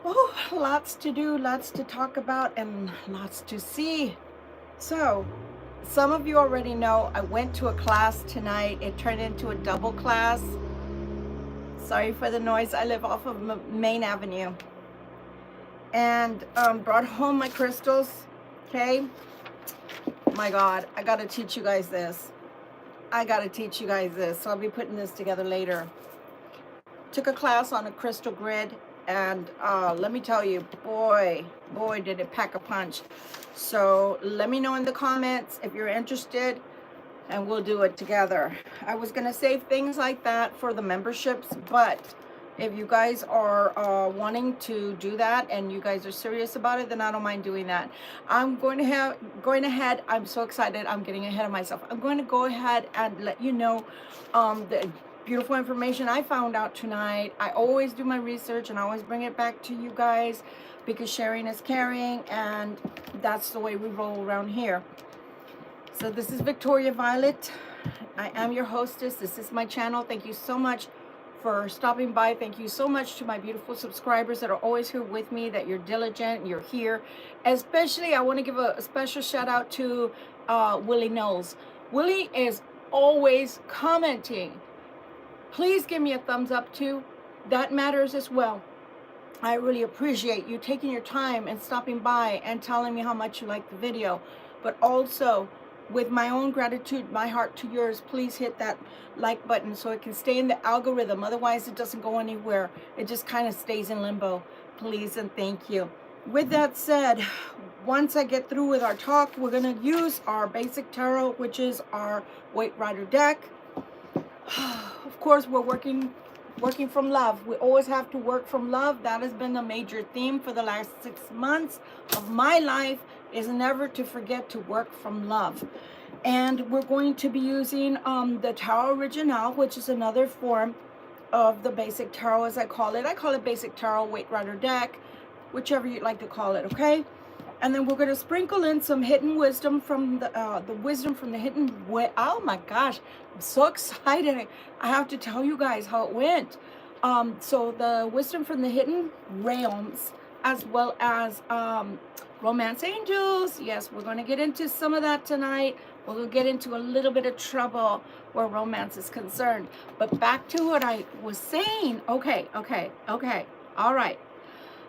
Oh, lots to do, lots to talk about, and lots to see. So, some of you already know I went to a class tonight. It turned into a double class. Sorry for the noise. I live off of Main Avenue. And brought home my crystals. Okay. My God, I got to teach you guys this. So I'll be putting this together later. Took a class on a crystal grid, and let me tell you, boy did it pack a punch. So let me know in the comments if you're interested, and we'll do it together. I was gonna save things like that for the memberships, but if you guys are wanting to do that and you guys are serious about it, then I don't mind doing that. I'm going ahead. I'm so excited. I'm getting ahead of myself. I'm going to go ahead and let you know the beautiful information I found out tonight. I always do my research and I always bring it back to you guys because sharing is caring, and that's the way we roll around here. So this is Victoria Violet. I am your hostess. This is my channel. Thank you so much for stopping by. Thank you so much to my beautiful subscribers that are always here with me, that you're diligent, you're here. Especially, I want to give a special shout out to Willie Knowles. Willie is always commenting. Please give me a thumbs up too. That matters as well. I really appreciate you taking your time and stopping by and telling me how much you like the video. But also, with my own gratitude, my heart to yours, please hit that like button so it can stay in the algorithm. Otherwise, it doesn't go anywhere. It just kind of stays in limbo. Please and thank you. With that said, once I get through with our talk, we're going to use our basic tarot, which is our White Rider deck. Of course, we're working from love. We always have to work from love. That has been a major theme for the last 6 months of my life, is never to forget to work from love. And we're going to be using the Tarot Original, which is another form of the basic tarot, as I call it. I call it basic tarot, White Rider deck, whichever you'd like to call it, okay? And then we're going to sprinkle in some hidden wisdom from the wisdom from the hidden oh my gosh, I'm so excited. I have to tell you guys how it went. So the wisdom from the hidden realms, as well as romance angels. Yes, we're going to get into some of that tonight. We'll get into a little bit of trouble where romance is concerned. But back to what I was saying. Okay. All right.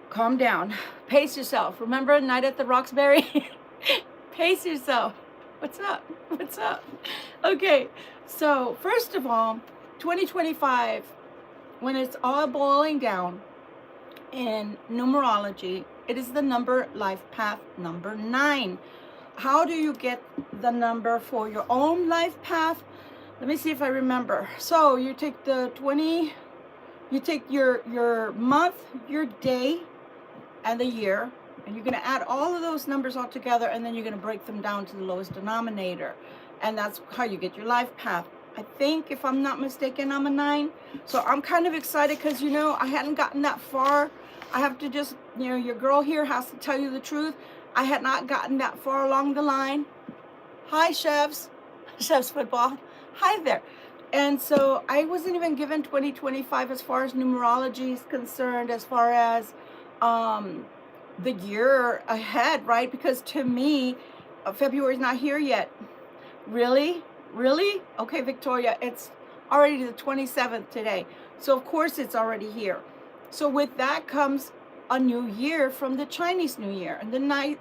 Calm down. Pace yourself. Remember Night at the Roxbury? Pace yourself. What's up? Okay, so first of all, 2025, when it's all boiling down in numerology, it is the number life path number 9. How do you get the number for your own life path? Let me see if I remember. So you take the 20, you take your month, your day, and the year, and you're going to add all of those numbers all together, and then you're going to break them down to the lowest denominator, and that's how you get your life path. I think, if I'm not mistaken, I'm a 9, so I'm kind of excited because, you know, I hadn't gotten that far. I have to just, you know, your girl here has to tell you the truth. I had not gotten that far along the line. Hi, Chefs Football. Hi there. And so I wasn't even given 2025 as far as numerology is concerned, as far as the year ahead, right? Because to me, February's not here yet. Really? Okay, Victoria, it's already the 27th today. So of course it's already here. So with that comes a new year from the Chinese New Year. And the nice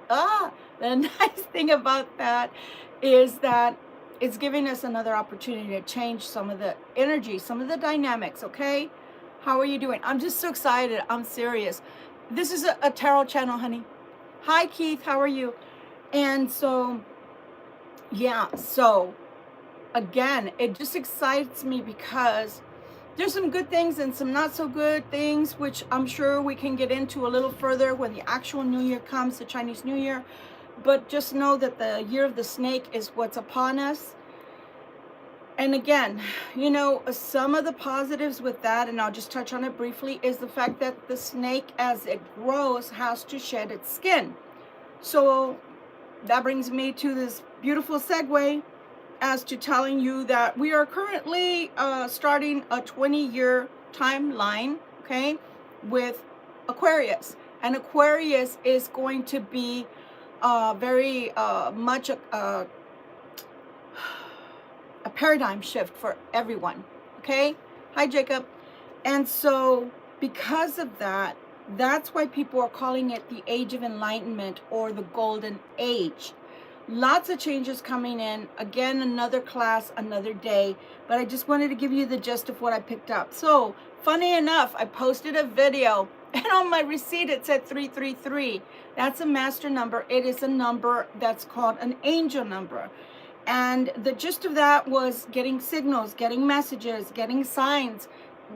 thing about that is that it's giving us another opportunity to change some of the energy, some of the dynamics, okay? How are you doing? I'm just so excited. I'm serious. This is a tarot channel, honey. Hi, Keith. How are you? And so, yeah. So, again, it just excites me because there's some good things and some not so good things, which I'm sure we can get into a little further when the actual New Year comes, the Chinese New Year. But just know that the year of the snake is what's upon us. And again, you know, some of the positives with that, and I'll just touch on it briefly, is the fact that the snake, as it grows, has to shed its skin. So that brings me to this beautiful segue as to telling you that we are currently starting a 20-year timeline, okay? with Aquarius. And Aquarius is going to be very much a paradigm shift for everyone. Okay? Hi, Jacob. And so because of that, that's why people are calling it the Age of Enlightenment or the Golden Age. Lots of changes coming in. Again, another class, another day. But I just wanted to give you the gist of what I picked up. So, funny enough, I posted a video, and on my receipt it said 333. That's a master number. It is a number that's called an angel number. And the gist of that was getting signals, getting messages, getting signs,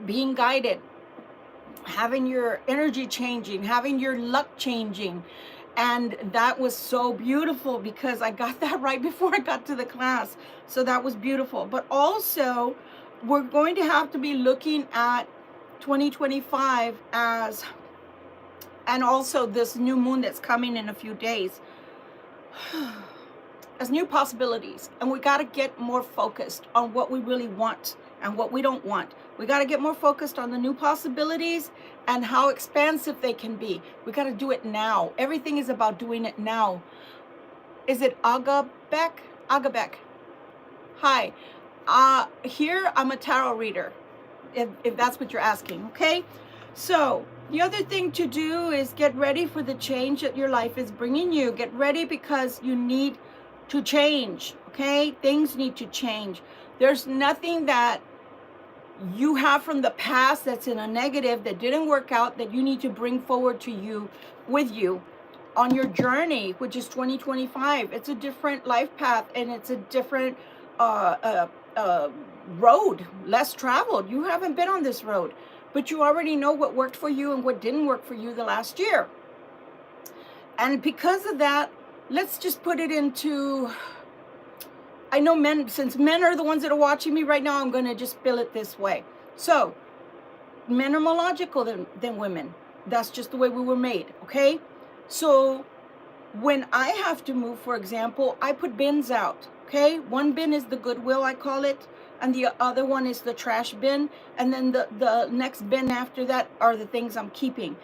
being guided, having your energy changing, having your luck changing. And that was so beautiful because I got that right before I got to the class. So that was beautiful. But also, we're going to have to be looking at 2025 as, and also this new moon that's coming in a few days, as new possibilities. And we got to get more focused on what we really want and what we don't want. We got to get more focused on the new possibilities and how expansive they can be. We got to do it now. Everything is about doing it now. Is it Agabek? Agabek. Hi. Here I'm a tarot reader, if that's what you're asking, okay? So the other thing to do is get ready for the change that your life is bringing you. Get ready because you need to change, okay? Things need to change. There's nothing that you have from the past that's in a negative, that didn't work out, that you need to bring forward to you, with you on your journey, which is 2025. It's a different life path, and it's a different road, less traveled. You haven't been on this road, but you already know what worked for you and what didn't work for you the last year. And because of that, let's just put it into, I know men, since men are the ones that are watching me right now, I'm going to just spill it this way. So, men are more logical than women. That's just the way we were made, okay? So, when I have to move, for example, I put bins out, okay? One bin is the Goodwill, I call it, and the other one is the trash bin, and then the next bin after that are the things I'm keeping.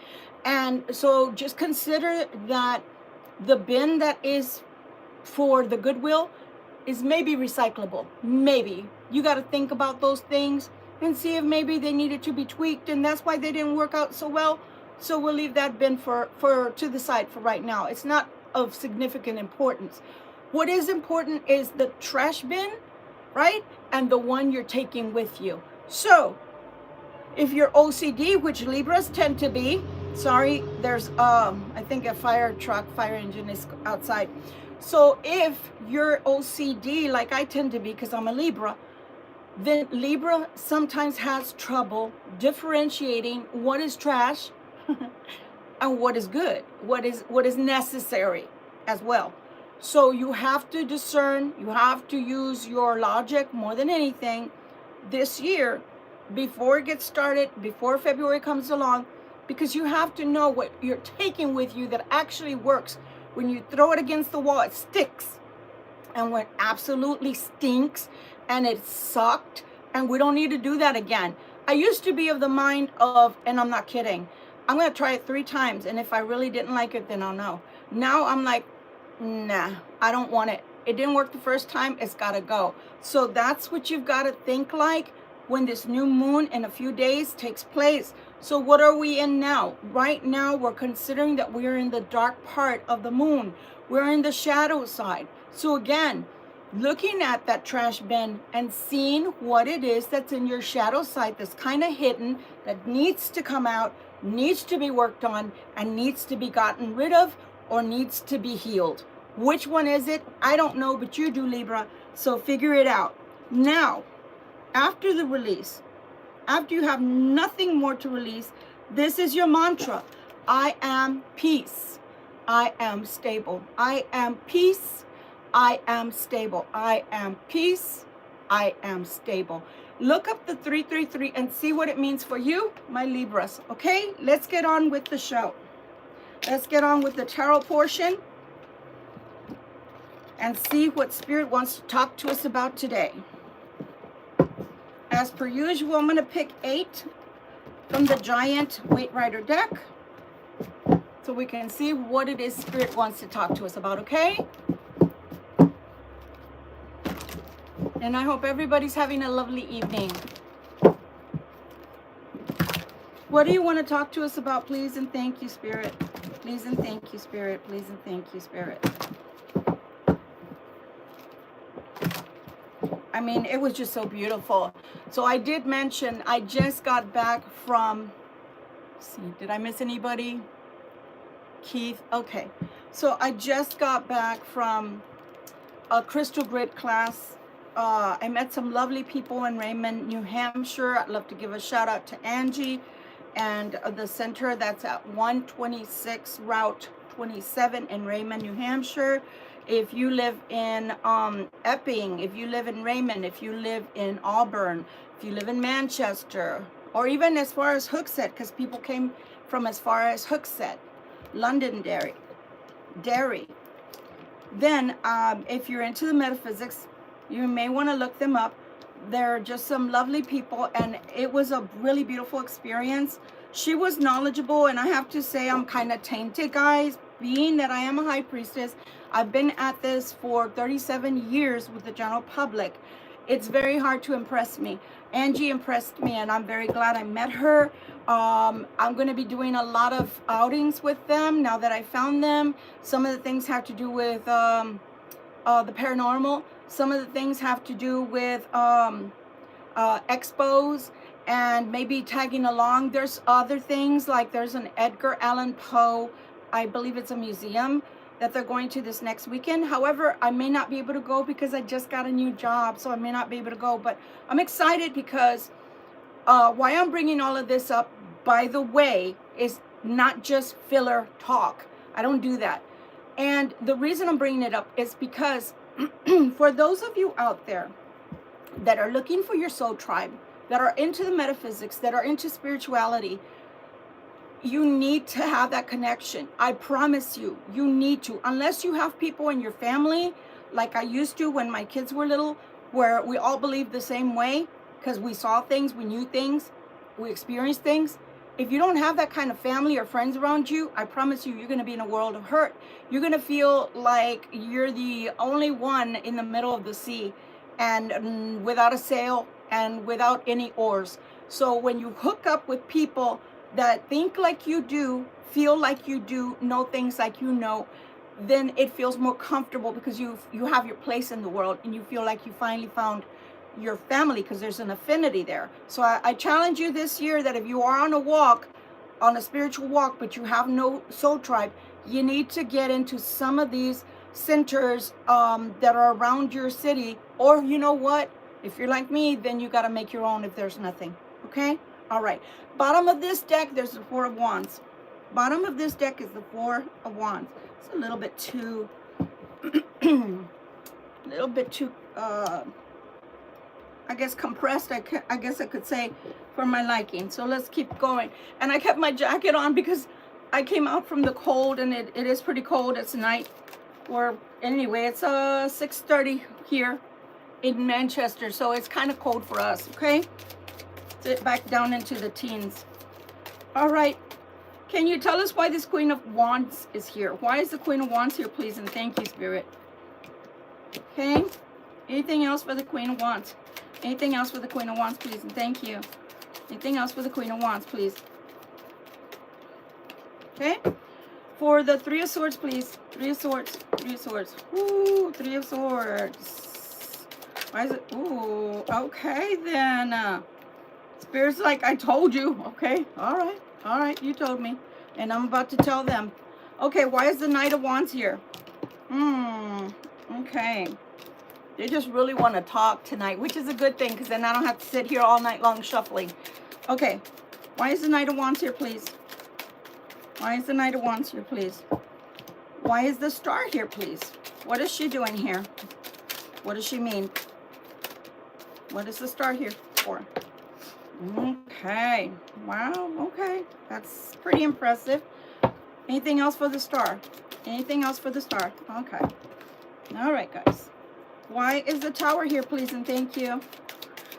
And so just consider that the bin that is for the Goodwill is maybe recyclable. Maybe. You got to think about those things and see if maybe they needed to be tweaked, and that's why they didn't work out so well. So we'll leave that bin for to the side for right now. It's not of significant importance. What is important is the trash bin, right? And the one you're taking with you. So if you're OCD, which Libras tend to be, sorry, there's I think a fire engine is outside. So if you're OCD, like I tend to be because I'm a Libra, then Libra sometimes has trouble differentiating what is trash and what is good, what is necessary as well. So you have to discern, you have to use your logic more than anything this year before it gets started, before February comes along, because you have to know what you're taking with you that actually works. When you throw it against the wall, it sticks. And when it absolutely stinks and it sucked, and we don't need to do that again. I used to be of the mind of, and I'm not kidding, I'm going to try it 3 times, and if I really didn't like it, then I'll know. Now I'm like, nah, I don't want it. It didn't work the first time, it's got to go. So that's what you've got to think like when this new moon in a few days takes place. So what are we in now? Right now, we're considering that we're in the dark part of the moon. We're in the shadow side. So again, looking at that trash bin and seeing what it is that's in your shadow side that's kind of hidden, that needs to come out, needs to be worked on, and needs to be gotten rid of, or needs to be healed. Which one is it? I don't know, but you do, Libra. So figure it out. Now, after the release, after you have nothing more to release, this is your mantra. I am peace. I am stable. I am peace. I am stable. I am peace. I am stable. Look up the 333 and see what it means for you, my Libras. Okay, let's get on with the show. Let's get on with the tarot portion and see what Spirit wants to talk to us about today. As per usual, I'm going to pick 8 from the Giant Weight Rider deck so we can see what it is Spirit wants to talk to us about, okay? And I hope everybody's having a lovely evening. What do you want to talk to us about, please and thank you, Spirit? Please and thank you, Spirit. Please and thank you, Spirit. I mean, it was just so beautiful. So I did mention, I just got back from, let's see, did I miss anybody? Keith, okay. So I just got back from a crystal grid class. I met some lovely people in Raymond, New Hampshire. I'd love to give a shout out to Angie and the center that's at 126 Route 27 in Raymond, New Hampshire. If you live in Epping, if you live in Raymond, if you live in Auburn, if you live in Manchester, or even as far as Hooksett, because people came from as far as Hooksett, Londonderry, then if you're into the metaphysics, you may want to look them up. They're just some lovely people, and it was a really beautiful experience. She was knowledgeable, and I have to say I'm kind of tainted, guys, being that I am a high priestess. I've been at this for 37 years with the general public. It's very hard to impress me. Angie impressed me, and I'm very glad I met her. I'm going to be doing a lot of outings with them now that I found them. Some of the things have to do with the paranormal. Some of the things have to do with expos and maybe tagging along. There's other things, like there's an Edgar Allan Poe, I believe it's a museum that they're going to this next weekend. However, I may not be able to go because I just got a new job, so I may not be able to go. But I'm excited because why I'm bringing all of this up, by the way, is not just filler talk. I don't do that. And the reason I'm bringing it up is because for those of you out there that are looking for your soul tribe, that are into the metaphysics, that are into spirituality, you need to have that connection. I promise you, you need to. Unless you have people in your family, like I used to when my kids were little, where we all believed the same way, because we saw things, we knew things, we experienced things. If you don't have that kind of family or friends around you, I promise you, you're going to be in a world of hurt. You're going to feel like you're the only one in the middle of the sea, and without a sail and without any oars. So when you hook up with people that think like you do, feel like you do, know things like you know, then it feels more comfortable because you have your place in the world, and you feel like you finally found your family because there's an affinity there. So I challenge you this year that if you are on a walk, on a spiritual walk, but you have no soul tribe, you need to get into some of these centers that are around your city. Or you know what? If you're like me, then you got to make your own if there's nothing. Okay? All right. Bottom of this deck, there's the Four of Wands. Bottom of this deck is the Four of Wands. It's a little bit too, I guess compressed, I guess I could say, for my liking. So let's keep going. And I kept my jacket on because I came out from the cold, and it is pretty cold. It's night. Or anyway, it's 6:30 here in Manchester, so it's kind of cold for us, okay? Sit back down into the teens. All right. Can you tell us why this Queen of Wands is here? Why is the Queen of Wands here, please? And thank you, Spirit. Okay. Anything else for the Queen of Wands? Anything else for the Queen of Wands, please? And thank you. Anything else for the Queen of Wands, please? Okay. For the Three of Swords, please. Three of Swords. Three of Swords. Ooh, Three of Swords. Why is it? Ooh, okay then. Spirit's like, I told you. Okay. All right. All right. You told me. And I'm about to tell them. Okay. Why is the Knight of Wands here? Okay. They just really want to talk tonight, which is a good thing, because then I don't have to sit here all night long shuffling. Okay. Why is the Knight of Wands here, please? Why is the Knight of Wands here, please? Why is the Star here, please? What is she doing here? What does she mean? What is the Star here for? Okay. Wow. Okay. That's pretty impressive. Anything else for the Star? Anything else for the Star? Okay. All right, guys. Why is the Tower here, please? And thank you.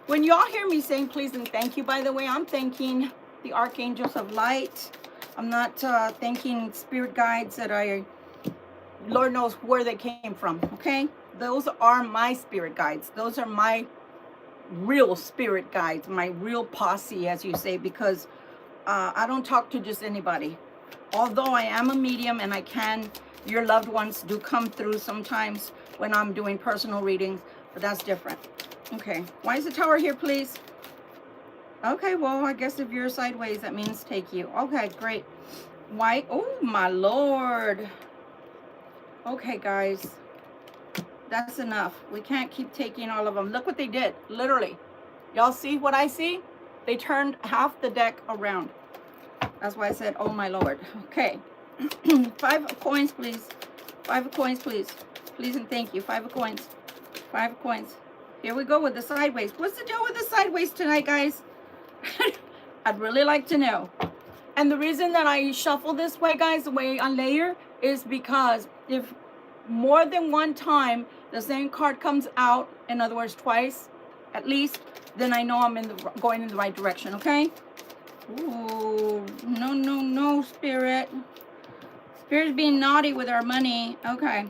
When y'all hear me saying please and thank you, by the way, I'm thanking the archangels of light. I'm not thanking spirit guides that Lord knows where they came from, okay? Those are my spirit guides. Those are my real spirit guides, my real posse, as you say, because I don't talk to just anybody. Although I am a medium and your loved ones do come through sometimes when I'm doing personal readings, but that's different. Okay, why is the Tower here, please? Okay, well, I guess if you're sideways, that means take you. Okay, great. Why? Oh, my Lord. Okay, guys. That's enough. We can't keep taking all of them. Look what they did, literally. Y'all see what I see? They turned half the deck around. That's why I said, oh, my Lord. Okay. 5 of coins, please. 5 of coins, please. Please and thank you. 5 of coins. 5 of coins. Here we go with the sideways. What's the deal with the sideways tonight, guys? I'd really like to know. And the reason that I shuffle this way, guys, the way I layer, is because if more than one time the same card comes out, in other words, twice at least, then I know I'm going in the right direction, okay? Ooh, no, no, no, Spirit. Spirit's being naughty with our money. Okay.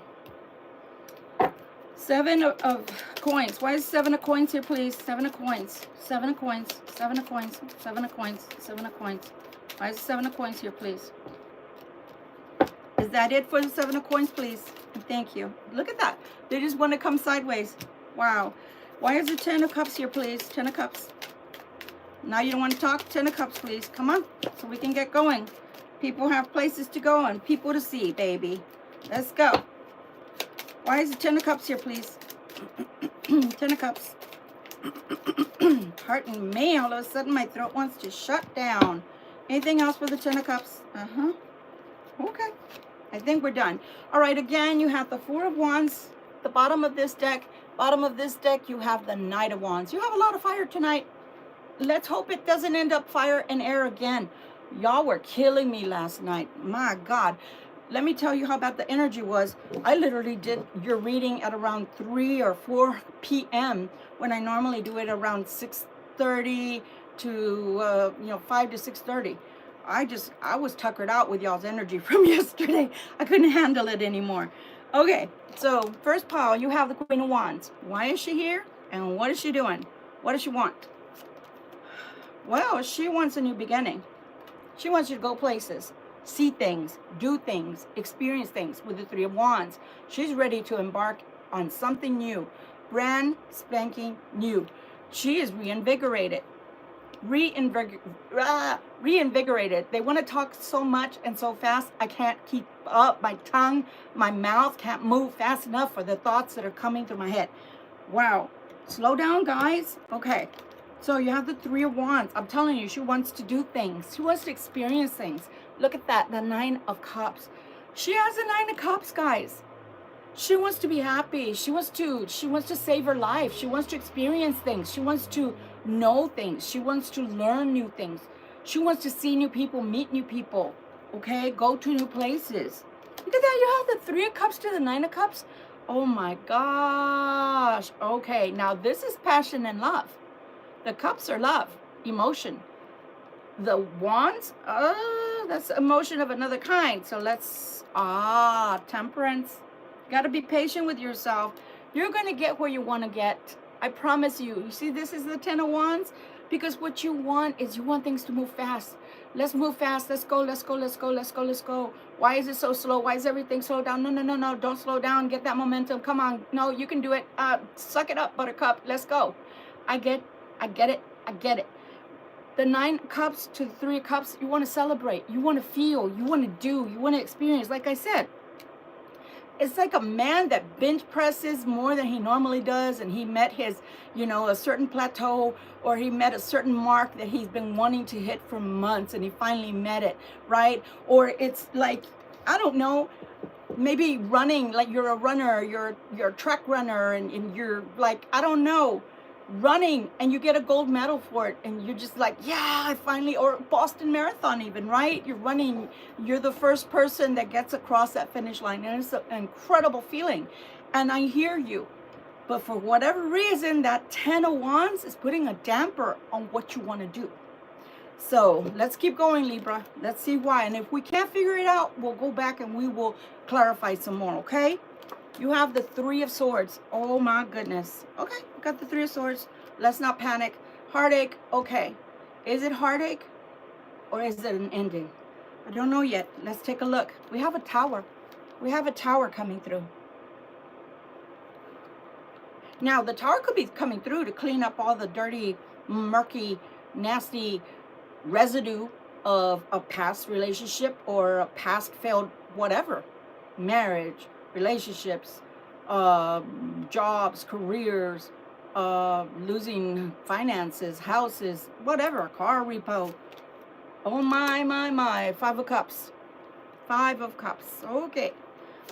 7 of coins. Why is 7 of coins here, please? 7 of coins. 7 of coins. 7 of coins. 7 of coins. 7 of coins. Why is 7 of coins here, please? Is that it for the 7 of coins, please? Thank you. Look at that. They just want to come sideways. Wow. Why is the 10 of cups here, please? 10 of cups. Now you don't want to talk? 10 of cups, please. Come on, so we can get going. People have places to go and people to see, baby. Let's go. Why is the 10 of cups here, please? 10 of cups. Pardon me, all of a sudden my throat wants to shut down. Anything else for the 10 of cups? Okay. I think we're done. All right, again, you have the 4 of Wands. The bottom of this deck. Bottom of this deck, you have the Knight of Wands. You have a lot of fire tonight. Let's hope it doesn't end up fire and air again. Y'all were killing me last night. My God. Let me tell you how bad the energy was. I literally did your reading at around 3 or 4 p.m. when I normally do it around 6:30 to 5 to 6:30. I was tuckered out with y'all's energy from yesterday. I couldn't handle it anymore. Okay, so first pile, you have the Queen of Wands. Why is she here? And what is she doing? What does she want? Well, she wants a new beginning. She wants you to go places, see things, do things, experience things with the 3 of Wands. She's ready to embark on something new, brand spanking new. She is reinvigorated. Reinvigorated. They want to talk so much and so fast, I can't keep up. My tongue, my mouth can't move fast enough for the thoughts that are coming through my head. Wow. Slow down, guys. Okay. So you have the 3 of Wands. I'm telling you, she wants to do things. She wants to experience things. Look at that, the 9 of Cups. She has the 9 of Cups, guys. She wants to be happy. She wants to save her life. She wants to experience things. She wants to know things. She wants to learn new things. She wants to see new people, meet new people. Okay, go to new places. Look at that. You have the 3 of Cups to the 9 of Cups. Oh my gosh. Okay, now this is passion and love. The cups are love, emotion. The wands, that's emotion of another kind. So let's, temperance. Got to be patient with yourself. You're going to get where you want to get. I promise you. You see, this is the 10 of Wands. Because what you want is you want things to move fast. Let's move fast. Let's go, let's go, let's go, let's go, let's go. Why is it so slow? Why is everything slow down? No, no, no, no. Don't slow down. Get that momentum. Come on. No, you can do it. Suck it up, Buttercup. Let's go. I get it. I get it. The 9 cups to the 3 cups, you want to celebrate. You want to feel. You want to do. You want to experience. Like I said, it's like a man that bench presses more than he normally does, and he met his, a certain plateau, or he met a certain mark that he's been wanting to hit for months, and he finally met it, right? Or it's like, I don't know, maybe running, like you're a runner, you're a track runner, and you're like, I don't know, running, and you get a gold medal for it, and you're just like, yeah, I finally, or Boston Marathon even, right? You're running, you're the first person that gets across that finish line, and it's an incredible feeling. And I hear you, but for whatever reason, that 10 of Wands is putting a damper on what you want to do. So let's keep going, Libra. Let's see why. And if we can't figure it out, we'll go back and we will clarify some more, okay? You have the Three of Swords. Oh my goodness. Okay, got the Three of Swords. Let's not panic. Heartache, okay. Is it heartache or is it an ending? I don't know yet. Let's take a look. We have a Tower. We have a Tower coming through. Now, the Tower could be coming through to clean up all the dirty, murky, nasty residue of a past relationship or a past failed whatever. Marriage, relationships, jobs, careers, losing finances, houses, whatever, car repo. Oh my. Five of Cups. Five of Cups. Okay.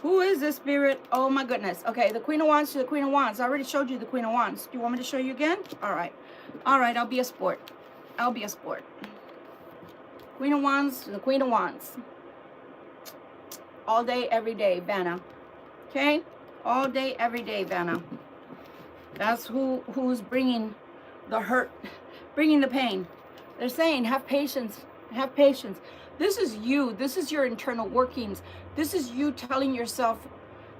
Who is this spirit? Oh my goodness. Okay, the Queen of Wands to the Queen of Wands. I already showed you the Queen of Wands. Do you want me to show you again? All right. All right, I'll be a sport. I'll be a sport. Queen of Wands to the Queen of Wands. All day, every day, Vanna. Okay? All day, every day, Vanna. That's who's bringing the hurt, bringing the pain. They're saying, have patience. Have patience. This is you. This is your internal workings. This is you telling yourself,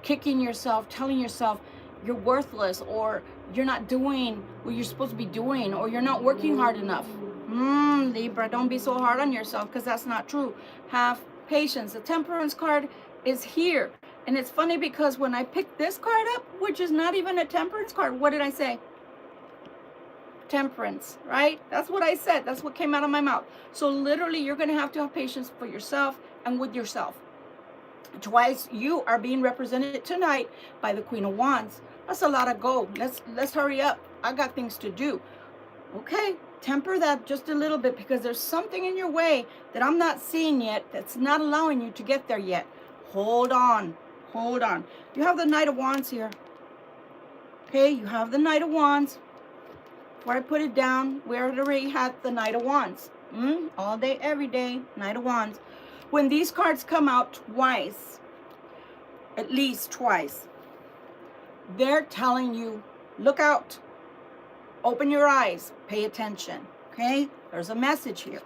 kicking yourself, telling yourself you're worthless, or you're not doing what you're supposed to be doing, or you're not working hard enough. Libra, don't be so hard on yourself, because that's not true. Have patience. The Temperance card is here. And it's funny because when I picked this card up, which is not even a Temperance card, what did I say? Temperance, right? That's what I said. That's what came out of my mouth. So literally, you're going to have patience for yourself and with yourself. Twice you are being represented tonight by the Queen of Wands. That's a lot of go. Let's hurry up. I got things to do. Okay, temper that just a little bit, because there's something in your way that I'm not seeing yet that's not allowing you to get there yet. Hold on. Hold on. You have the Knight of Wands here. Okay, you have the Knight of Wands. Where I put it down, we already had the Knight of Wands. All day, every day, Knight of Wands. When these cards come out twice, at least twice, they're telling you, look out, open your eyes, pay attention, okay? There's a message here.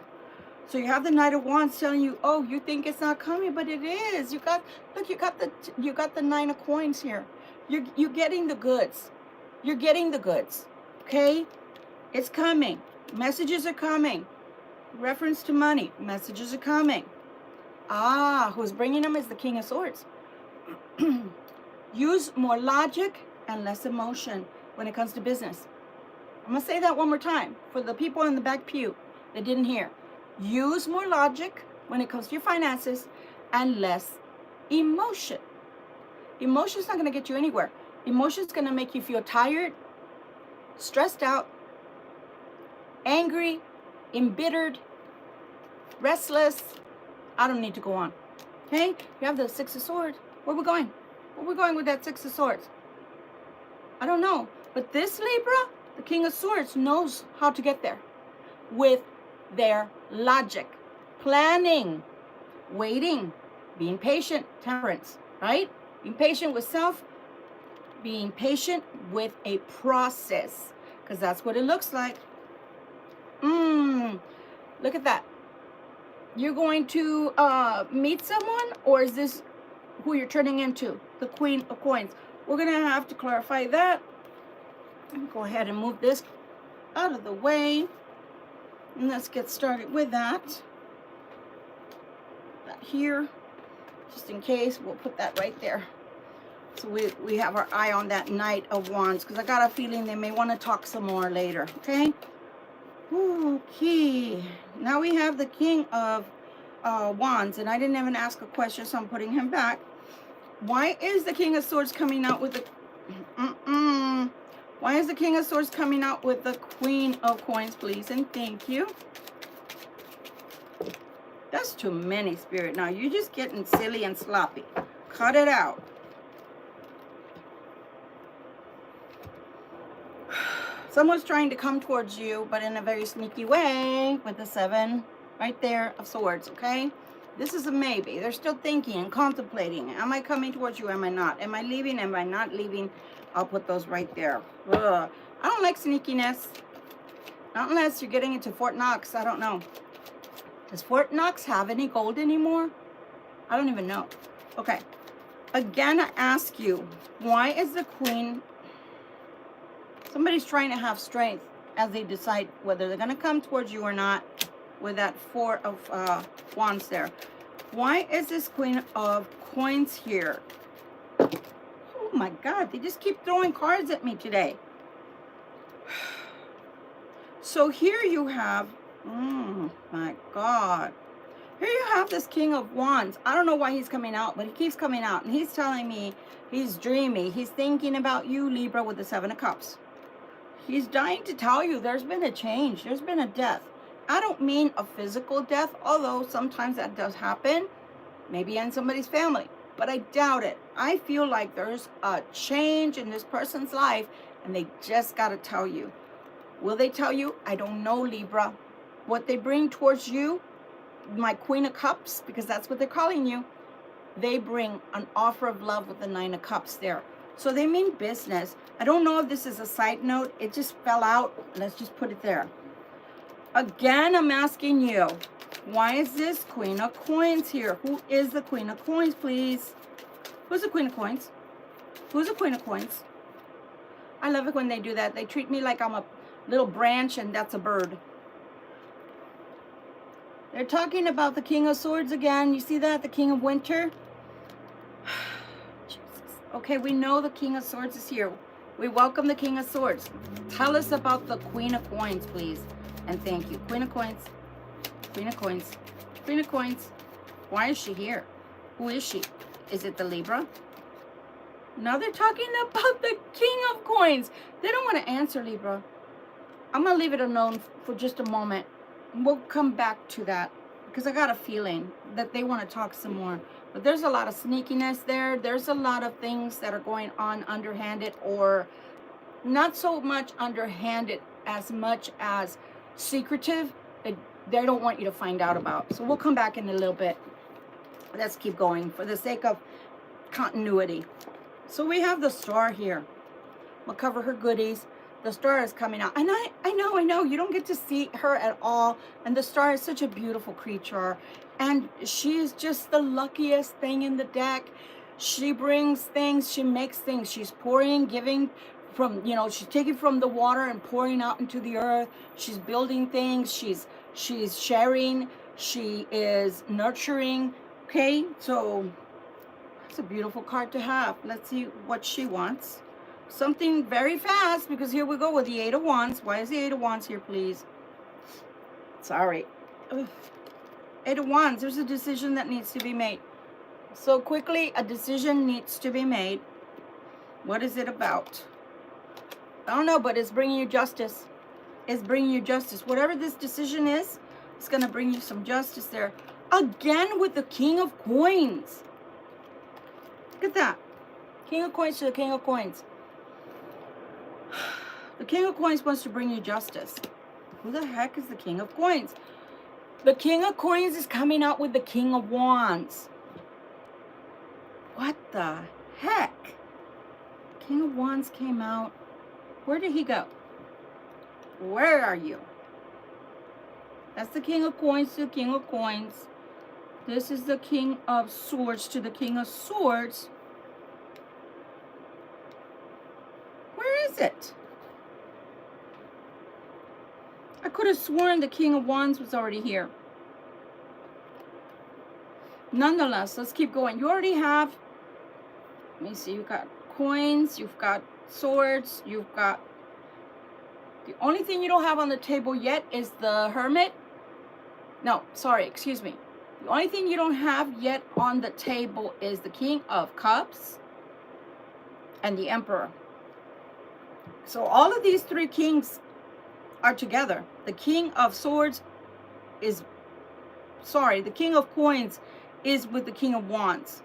So you have the Knight of Wands telling you, oh, you think it's not coming, but it is. You got the Nine of Coins here. You're getting the goods. You're getting the goods, okay? It's coming. Messages are coming. Reference to money. Messages are coming. Who's bringing them is the King of Swords. Use more logic and less emotion when it comes to business. I'm going to say that one more time for the people in the back pew that didn't hear. Use more logic when it comes to your finances and less emotion. Emotion's not going to get you anywhere. Emotion's going to make you feel tired, stressed out, angry, embittered, restless. I don't need to go on. Okay? You have the Six of Swords. Where are we going? Where are we going with that Six of Swords? I don't know. But this Libra, the King of Swords, knows how to get there with their logic, planning, waiting, being patient, temperance, right? Being patient with self, being patient with a process, because that's what it looks like. Look at that. You're going to meet someone, or is this who you're turning into? The Queen of Coins. We're going to have to clarify that. Go ahead and move this out of the way. And let's get started with that. That here. Just in case, we'll put that right there. So we have our eye on that Knight of Wands, because I got a feeling they may want to talk some more later. Okay? Okay. Now we have the King of Wands, and I didn't even ask a question, so I'm putting him back. Why is the King of Swords coming out with the... Why is the King of Swords coming out with the Queen of Coins, please? And thank you. That's too many, Spirit. Now, you're just getting silly and sloppy. Cut it out. Someone's trying to come towards you, but in a very sneaky way, with the Seven right there of Swords, okay? This is a maybe. They're still thinking and contemplating. Am I coming towards you? Am I not? Am I leaving? Am I not leaving? I'll put those right there. Ugh. I don't like sneakiness. Not unless you're getting into Fort Knox. I don't know. Does Fort Knox have any gold anymore? I don't even know. Okay. Again, I ask you, why is the Queen... Somebody's trying to have strength as they decide whether they're going to come towards you or not with that Four of Wands there. Why is this Queen of Coins here? Oh my God, they just keep throwing cards at me today. So here you have, oh my God. Here you have this King of Wands. I don't know why he's coming out, but he keeps coming out. And he's telling me he's dreamy. He's thinking about you, Libra, with the Seven of Cups. He's dying to tell you there's been a change. There's been a death. I don't mean a physical death, although sometimes that does happen. Maybe in somebody's family. But I doubt it. I feel like there's a change in this person's life, and they just got to tell you. Will they tell you? I don't know, Libra. What they bring towards you, my Queen of Cups, because that's what they're calling you, they bring an offer of love with the Nine of Cups there. So they mean business. I don't know if this is a side note. It just fell out. Let's just put it there. Again, I'm asking you, why is this Queen of Coins here? Who is the Queen of Coins, please? Who's the Queen of Coins? Who's the Queen of Coins? I love it when they do that. They treat me like I'm a little branch and that's a bird. They're talking about the King of Swords again. You see that? The King of Winter. Jesus. Okay, we know the King of Swords is here. We welcome the King of Swords. Tell us about the Queen of Coins, please. And thank you. Queen of Coins. Queen of Coins. Queen of Coins. Why is she here? Who is she? Is it the Libra? Now they're talking about the King of Coins. They don't want to answer, Libra. I'm going to leave it alone for just a moment. We'll come back to that because I got a feeling that they want to talk some more. But there's a lot of sneakiness there. There's a lot of things that are going on underhanded, or not so much underhanded as much as secretive that they don't want you to find out about. So we'll come back in a little bit. Let's keep going for the sake of continuity. So we have the Star here. We'll cover her goodies. The Star is coming out. And I know. You don't get to see her at all. And the Star is such a beautiful creature. And she is just the luckiest thing in the deck. She brings things. She makes things. She's pouring, giving from, she's taking from the water and pouring out into the earth. She's building things. She's sharing. She is nurturing. Okay, so it's a beautiful card to have. Let's see what she wants. Something very fast, because here we go with the Eight of Wands. Why is the Eight of Wands here, please? Sorry. Ugh. Eight of Wands, there's a decision that needs to be made. So quickly, a decision needs to be made. What is it about? I don't know, but it's bringing you justice. It's bringing you justice. Whatever this decision is, it's going to bring you some justice there. Again with the King of Coins. Look at that. King of Coins to the King of Coins. The King of Coins wants to bring you justice. Who the heck is the King of Coins? The King of Coins is coming out with the King of Wands. What the heck? King of Wands came out. Where did he go? Where are you? That's the King of Coins to the King of Coins. This is the King of Swords to the King of Swords. Where is it? I could have sworn the King of Wands was already here. Nonetheless, let's keep going. You already have, let me see, you've got coins, you've got swords, you've got, the only thing you don't have on the table yet is the Hermit. No, sorry, excuse me. The only thing you don't have yet on the table is the King of Cups and the Emperor. So all of these three kings are together. The King of Swords is, sorry, the King of Coins is with the King of Wands.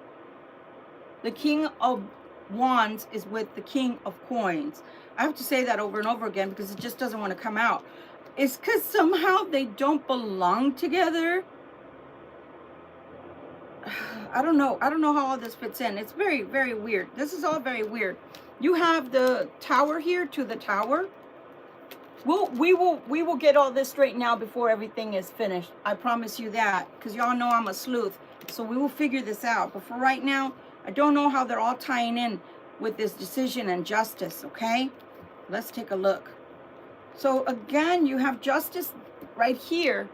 The King of Wands is with the King of Coins. I have to say that over and over again because it just doesn't want to come out. It's because somehow they don't belong together. I don't know how all this fits in. It's very, very weird. This is all very weird. You have the Tower here to the Tower. We will get all this straightened out before everything is finished. I promise you that, because y'all know I'm a sleuth. So we will figure this out. But for right now, I don't know how they're all tying in with this decision and justice, okay? Let's take a look. So again, you have justice right here,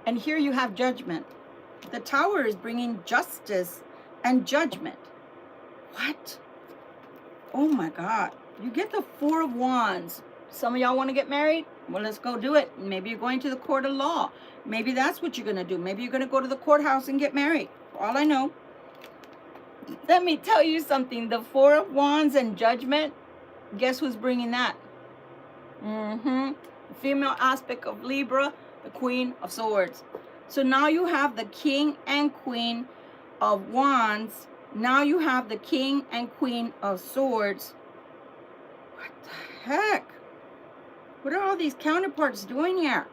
and here you have judgment. The Tower is bringing justice and judgment. What? Oh my God. You get the Four of Wands. Some of y'all want to get married? Well, let's go do it. Maybe you're going to the court of law. Maybe that's what you're going to do. Maybe you're going to go to the courthouse and get married. For all I know. Let me tell you something. The Four of Wands and judgment. Guess who's bringing that? The female aspect of Libra, the Queen of Swords. So now you have the King and Queen of Wands. Now you have the King and Queen of Swords. What the heck? What are all these counterparts doing here?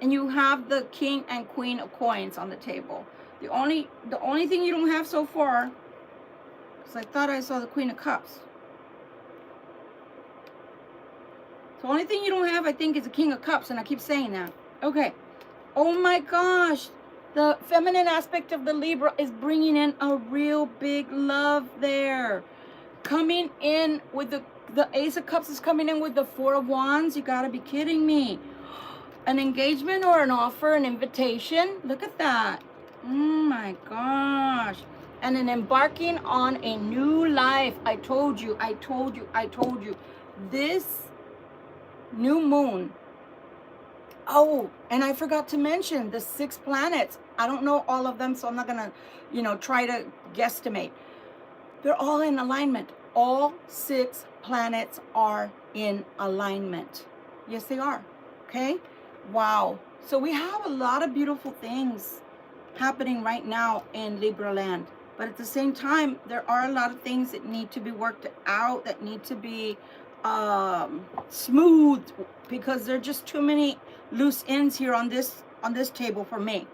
And you have the King and Queen of Coins on the table. The only thing you don't have so far, because I thought I saw the Queen of Cups. The only thing you don't have, I think, is the King of Cups, and I keep saying that. Okay. Oh my gosh. The feminine aspect of the Libra is bringing in a real big love there. Coming in with the Ace of Cups is coming in with the Four of Wands. You gotta be kidding me. An engagement or an offer, an invitation. Look at that. Oh my gosh. And an embarking on a new life. I told you. This new moon. Oh, and I forgot to mention the 6 planets. I don't know all of them, so I'm not gonna, try to guesstimate. They're all in alignment. All 6 planets are in alignment. Yes, they are. Okay? Wow. So we have a lot of beautiful things happening right now in Libra land. But at the same time, there are a lot of things that need to be worked out, that need to be smooth, because there are just too many loose ends here on this table for me.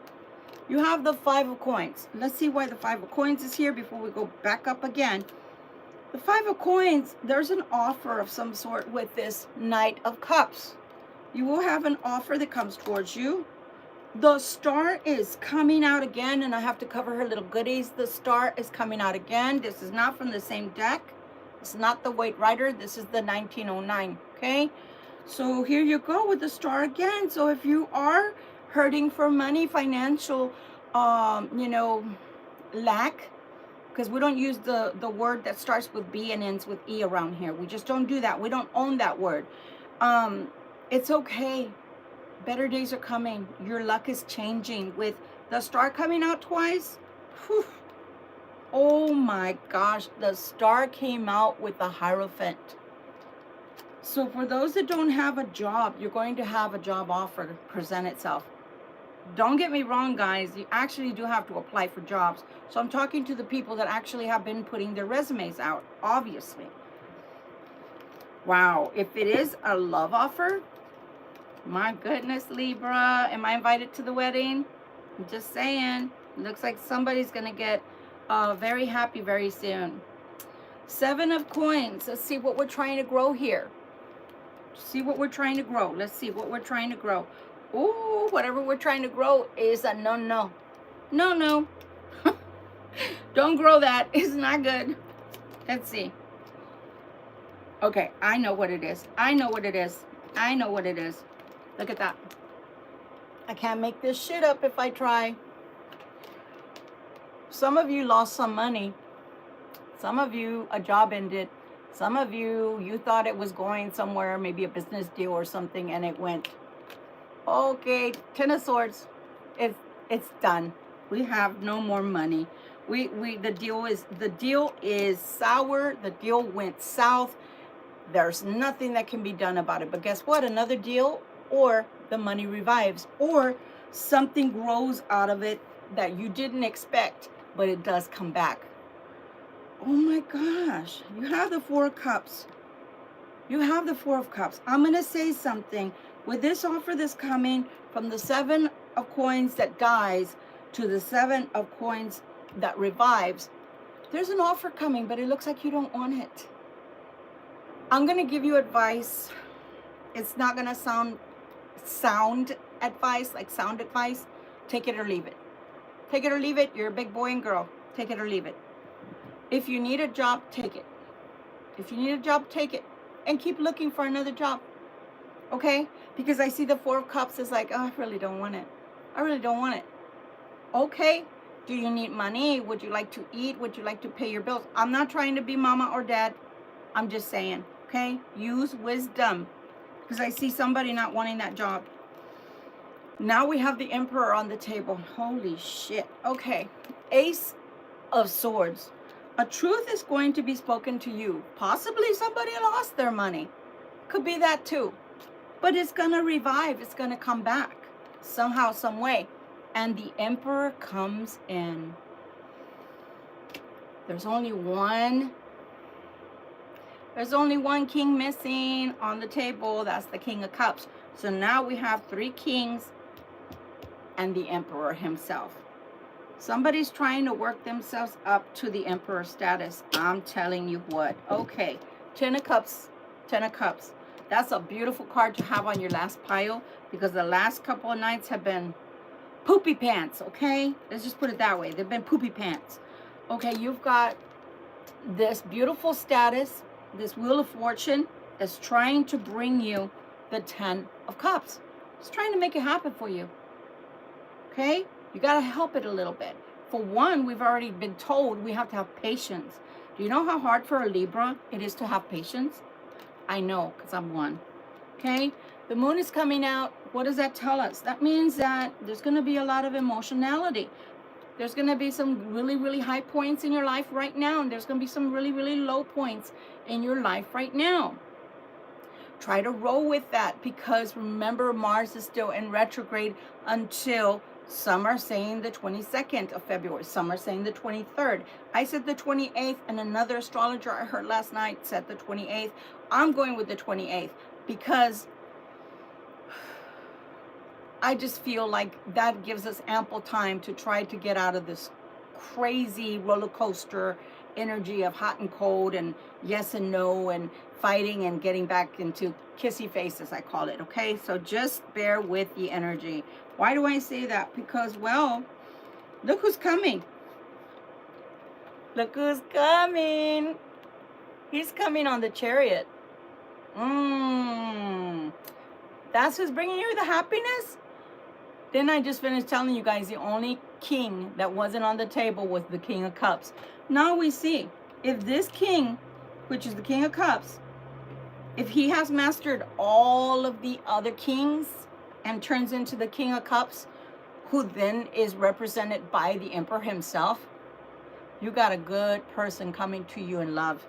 You have the Five of Coins. Let's see why the Five of Coins is here before we go back up again. The Five of Coins, there's an offer of some sort with this Knight of Cups. You will have an offer that comes towards you. The Star is coming out again, and I have to cover her little goodies. The Star is coming out again. This is not from the same deck. It's not the White Rider. This is the 1909, okay? So here you go with the Star again. So if you are hurting for money, financial, lack, because we don't use the word that starts with B and ends with E around here. We just don't do that. We don't own that word. It's okay. Better days are coming. Your luck is changing. With the Star coming out twice, whew. Oh my gosh, the Star came out with the Hierophant. So for those that don't have a job, you're going to have a job offer present itself. Don't get me wrong, guys. You actually do have to apply for jobs. So I'm talking to the people that actually have been putting their resumes out, obviously. Wow. If it is a love offer, my goodness, Libra. Am I invited to the wedding? I'm just saying. It looks like somebody's going to get very happy very soon. 7 of Coins. Let's see what we're trying to grow here. See what we're trying to grow. Let's see what we're trying to grow. Ooh, whatever we're trying to grow is a no. No. Don't grow that. It's not good. Let's see. Okay, I know what it is. Look at that. I can't make this shit up if I try. Some of you lost some money. Some of you, a job ended. Some of you, you thought it was going somewhere, maybe a business deal or something, and it went. Okay, 10 of Swords. It's done. We have no more money. The deal is sour. The deal went south. There's nothing that can be done about it. But guess what? Another deal, or the money revives, or something grows out of it that you didn't expect, but it does come back. Oh my gosh. You have the Four of Cups. I'm going to say something. With this offer that's coming from the 7 of Coins that dies to the 7 of Coins that revives, there's an offer coming, but it looks like you don't want it. I'm going to give you advice. It's not going to sound advice, like sound advice. Take it or leave it. Take it or leave it. You're a big boy and girl. Take it or leave it. If you need a job, take it. If you need a job, take it. And keep looking for another job. Okay? Because I see the Four of Cups is like, oh, I really don't want it. I really don't want it. Okay? Do you need money? Would you like to eat? Would you like to pay your bills? I'm not trying to be mama or dad. I'm just saying. Okay? Use wisdom. Because I see somebody not wanting that job. Now we have the Emperor on the table. Holy shit. Okay. Ace of Swords. A truth is going to be spoken to you. Possibly somebody lost their money. Could be that too. But it's going to revive. It's going to come back. Somehow, some way. And the Emperor comes in. There's only one king missing on the table. That's the King of Cups. So now we have 3 kings and the Emperor himself. Somebody's trying to work themselves up to the Emperor status. I'm telling you what. Okay. 10 of Cups. 10 of Cups. That's a beautiful card to have on your last pile, because the last couple of nights have been poopy pants, okay? Let's just put it that way. They've been poopy pants. Okay, you've got this beautiful status, this Wheel of Fortune is trying to bring you the 10 of Cups. It's trying to make it happen for you. Okay? You got to help it a little bit. For one, we've already been told we have to have patience. Do you know how hard for a Libra it is to have patience? I know, because I'm one. Okay? The moon is coming out. What does that tell us? That means that there's going to be a lot of emotionality. There's going to be some really, really high points in your life right now. And there's going to be some really, really low points in your life right now. Try to roll with that, because remember, Mars is still in retrograde until some are saying the 22nd of February. Some are saying the 23rd. I said the 28th, and another astrologer I heard last night said the 28th. I'm going with the 28th because I just feel like that gives us ample time to try to get out of this crazy roller coaster energy of hot and cold and yes and no and fighting and getting back into kissy faces, I call it. Okay, so just bear with the energy. Why do I say that? Because, well, look who's coming. Look who's coming. He's coming on the Chariot. That's who's bringing you the happiness? Then I just finished telling you guys the only king that wasn't on the table was the King of Cups. Now we see, if this king, which is the King of Cups, if he has mastered all of the other kings and turns into the King of Cups, who then is represented by the Emperor himself, you got a good person coming to you in love.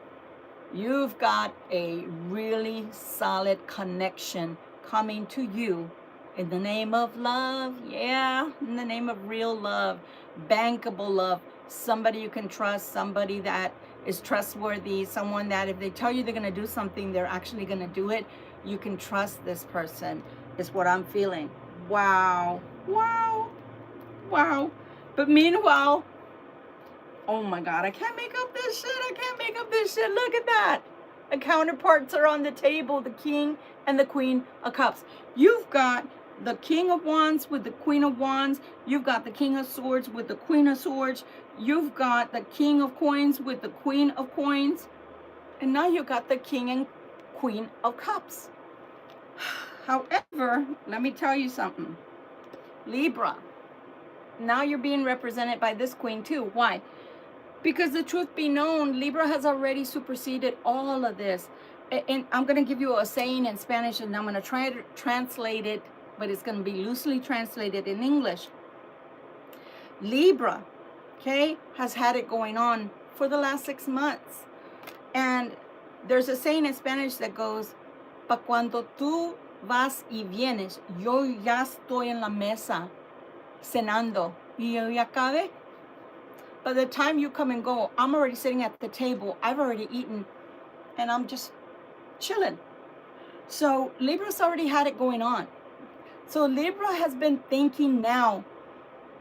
You've got a really solid connection coming to you in the name of love. Yeah, in the name of real love, bankable love, somebody you can trust, somebody that is trustworthy, someone that if they tell you they're going to do something, they're actually going to do it. You can trust this person, is what I'm feeling. Wow, wow, wow. But meanwhile, oh my God, I can't make up this shit. I can't make up this shit. Look at that. The counterparts are on the table, the King and the Queen of Cups. You've got the King of Wands with the Queen of Wands. You've got the King of Swords with the Queen of Swords. You've got the King of Coins with the Queen of Coins. And now you've got the King and Queen of Cups. However, let me tell you something. Libra, now you're being represented by this Queen too. Why? Because the truth be known, Libra has already superseded all of this. And I'm going to give you a saying in Spanish, and I'm going to try to translate it, but it's going to be loosely translated in English. Libra, okay, has had it going on for the last 6 months. And there's a saying in Spanish that goes, pa cuando tú vas y vienes, yo ya estoy en la mesa cenando y yo ya acabé. By the time you come and go, I'm already sitting at the table. I've already eaten, and I'm just chilling. So Libra's already had it going on. So Libra has been thinking now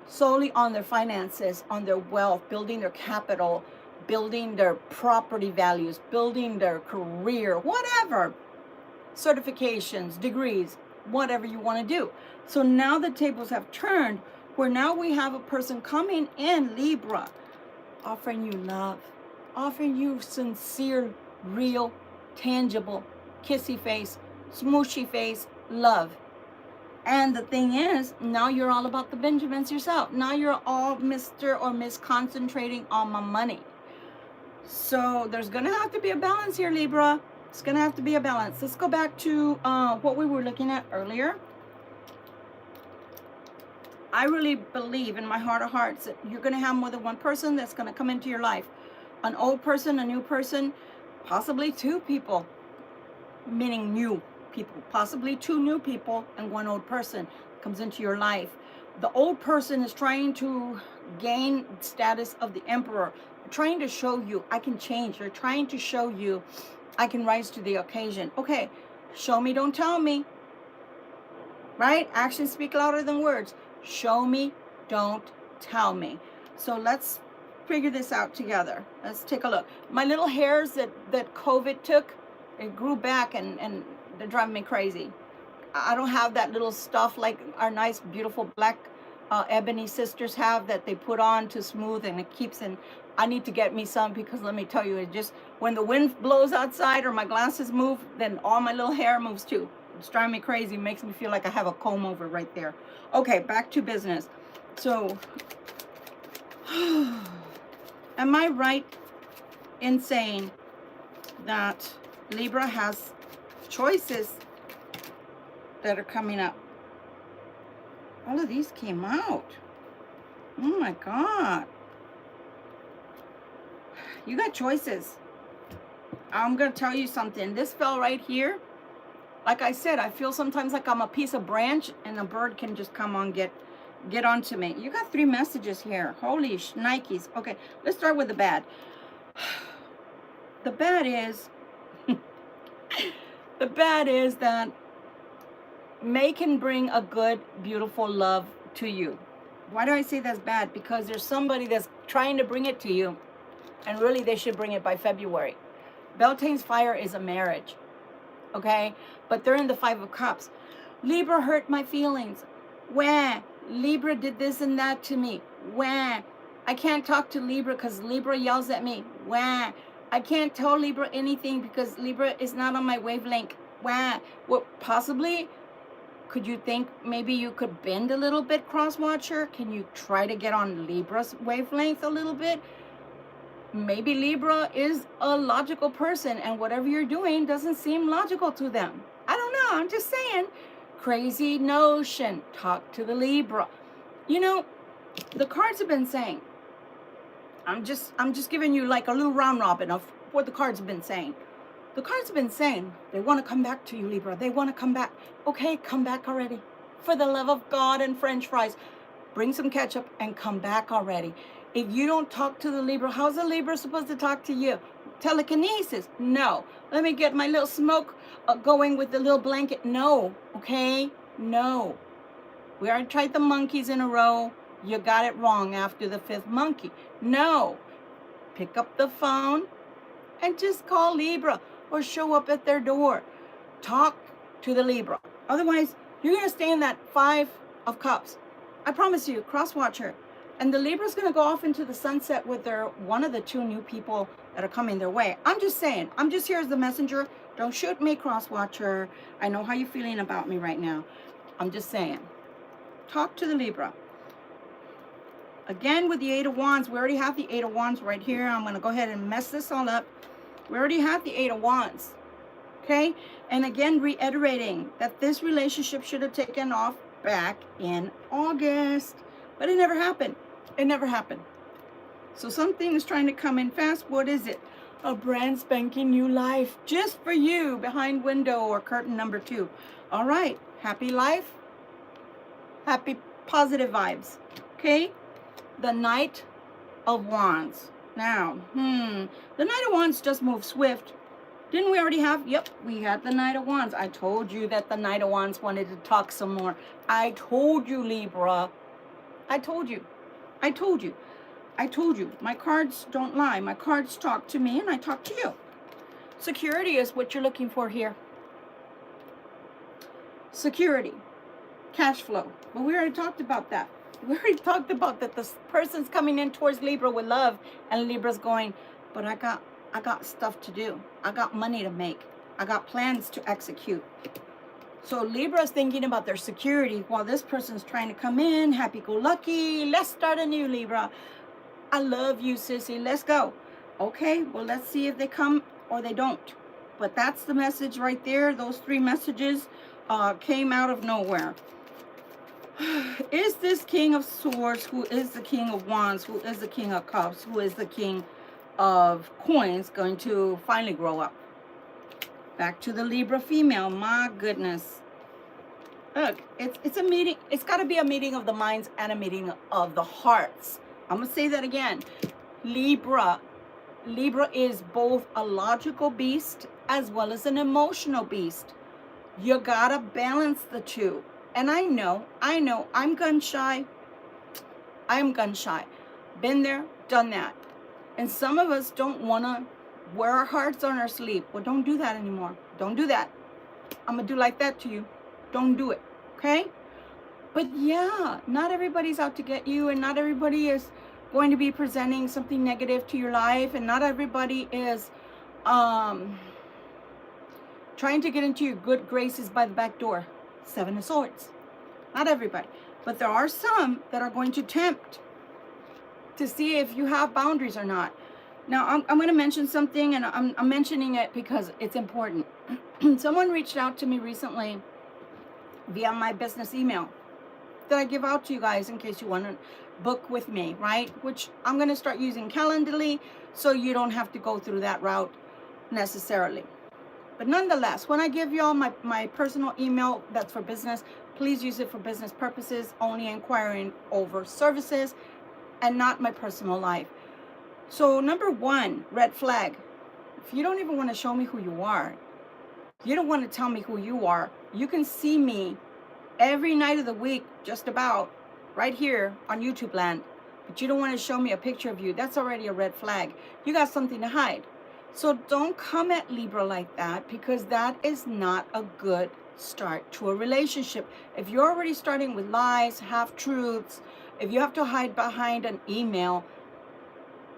solely on their finances, on their wealth, building their capital, building their property values, building their career, whatever. certifications, degrees, whatever you want to do. So now the tables have turned, where now we have a person coming in, Libra, offering you love, offering you sincere, real, tangible, kissy face, smooshy face love. And the thing is, now you're all about the Benjamins yourself. Now you're all Mr. or Miss concentrating on my money. So there's going to have to be a balance here, Libra. It's going to have to be a balance. Let's go back to what we were looking at earlier. I really believe in my heart of hearts that you're going to have more than one person that's going to come into your life. An old person, a new person, possibly two people, meaning new people, possibly two new people and one old person comes into your life. The old person is trying to gain status of the emperor, trying to show you I can change. They're trying to show you I can rise to the occasion. Okay, show me, don't tell me. Right? Actions speak louder than words. Show me, don't tell me. So let's figure this out together. Let's take a look. My little hairs that COVID took, it grew back and they're driving me crazy. I don't have that little stuff like our nice, beautiful black ebony sisters have that they put on to smooth and it keeps in. I need to get me some, because let me tell you, it just, when the wind blows outside or my glasses move, then all my little hair moves too. It's driving me crazy. It makes me feel like I have a comb over right there. Okay, back to business. So, am I right in saying that Libra has choices that are coming up? All of these came out. Oh my God. You got choices. I'm going to tell you something. This fell right here. Like I said, I feel sometimes like I'm a piece of branch and a bird can just come on, get onto me. You got 3 messages here. Holy shnikes. Okay, let's start with the bad. The bad is, the bad is that May can bring a good, beautiful love to you. Why do I say that's bad? Because there's somebody that's trying to bring it to you, and really they should bring it by February. Beltane's fire is a marriage. Okay, but they're in the 5 of Cups. Libra hurt my feelings. Wah. Libra did this and that to me. Wah. I can't talk to Libra because Libra yells at me. Wah. I can't tell Libra anything because Libra is not on my wavelength. Wah. Well, possibly, could you think maybe you could bend a little bit, cross watcher? Can you try to get on Libra's wavelength a little bit? Maybe Libra is a logical person and whatever you're doing doesn't seem logical to them. I don't know. I'm just saying. Crazy notion. Talk to the Libra. You know, the cards have been saying. I'm just giving you like a little round robin of what the cards have been saying. The cards have been saying they want to come back to you, Libra. They want to come back. Okay, come back already. For the love of God and French fries. Bring some ketchup and come back already. If you don't talk to the Libra, how's the Libra supposed to talk to you? Telekinesis? No. Let me get my little smoke going with the little blanket. No. Okay? No. We already tried the monkeys in a row. You got it wrong after the 5th monkey. No. Pick up the phone and just call Libra or show up at their door. Talk to the Libra. Otherwise, you're going to stay in that 5 of Cups. I promise you, cross watcher. And the Libra's going to go off into the sunset with one of the 2 new people that are coming their way. I'm just saying. I'm just here as the messenger. Don't shoot me, cross watcher. I know how you're feeling about me right now. I'm just saying. Talk to the Libra. Again, with the 8 of Wands, we already have the 8 of Wands right here. I'm going to go ahead and mess this all up. We already have the 8 of Wands. Okay? And again, reiterating that this relationship should have taken off back in August. But it never happened. It never happened. So something is trying to come in fast. What is it? A brand spanking new life. Just for you. Behind window or curtain number 2. All right. Happy life. Happy positive vibes. Okay? The Knight of Wands. Now, the Knight of Wands just moved swift. Didn't we already have? Yep, we had the Knight of Wands. I told you that the Knight of Wands wanted to talk some more. I told you, Libra. I told you. I told you. I told you. My cards don't lie. My cards talk to me and I talk to you. Security is what you're looking for here. security, cash flow. But we already talked about that. We already talked about that this person's coming in towards Libra with love, and Libra's going, but I got stuff to do. I got money to make. I got plans to execute. So Libra's thinking about their security while this person's trying to come in, happy-go-lucky. Let's start anew, Libra. I love you, sissy. Let's go. Okay, well, let's see if they come or they don't. But that's the message right there. Those three messages came out of nowhere. Is this King of Swords, who is the King of Wands, who is the King of Cups, who is the King of Coins, going to finally grow up? Back to the Libra female. My goodness. Look, it's a meeting. It's got to be a meeting of the minds and a meeting of the hearts. I'm going to say that again. Libra is both a logical beast as well as an emotional beast. You got to balance the two. And I know, I'm gun shy. Been there, done that. And some of us don't want to wear our hearts on our sleeve. Well, don't do that anymore. Don't do that. I'm going to do like that to you. Don't do it. Okay? But yeah, not everybody's out to get you, and not everybody is going to be presenting something negative to your life, and not everybody is trying to get into your good graces by the back door. Seven of Swords. Not everybody. But there are some that are going to tempt to see if you have boundaries or not. Now, I'm going to mention something, and I'm mentioning it because it's important. Someone reached out to me recently via my business email that I give out to you guys in case you want to book with me, right? Which I'm going to start using Calendly, so you don't have to go through that route necessarily. But nonetheless, when I give y'all my personal email that's for business, please use it for business purposes, only inquiring over services and not my personal life. So number one, red flag. If you don't even want to show me who you are, you don't want to tell me who you are, you can see me every night of the week, just about, right here on YouTube land, but you don't want to show me a picture of you, that's already a red flag. You got something to hide. So don't come at Libra like that, because that is not a good start to a relationship. If you're already starting with lies, half-truths, if you have to hide behind an email,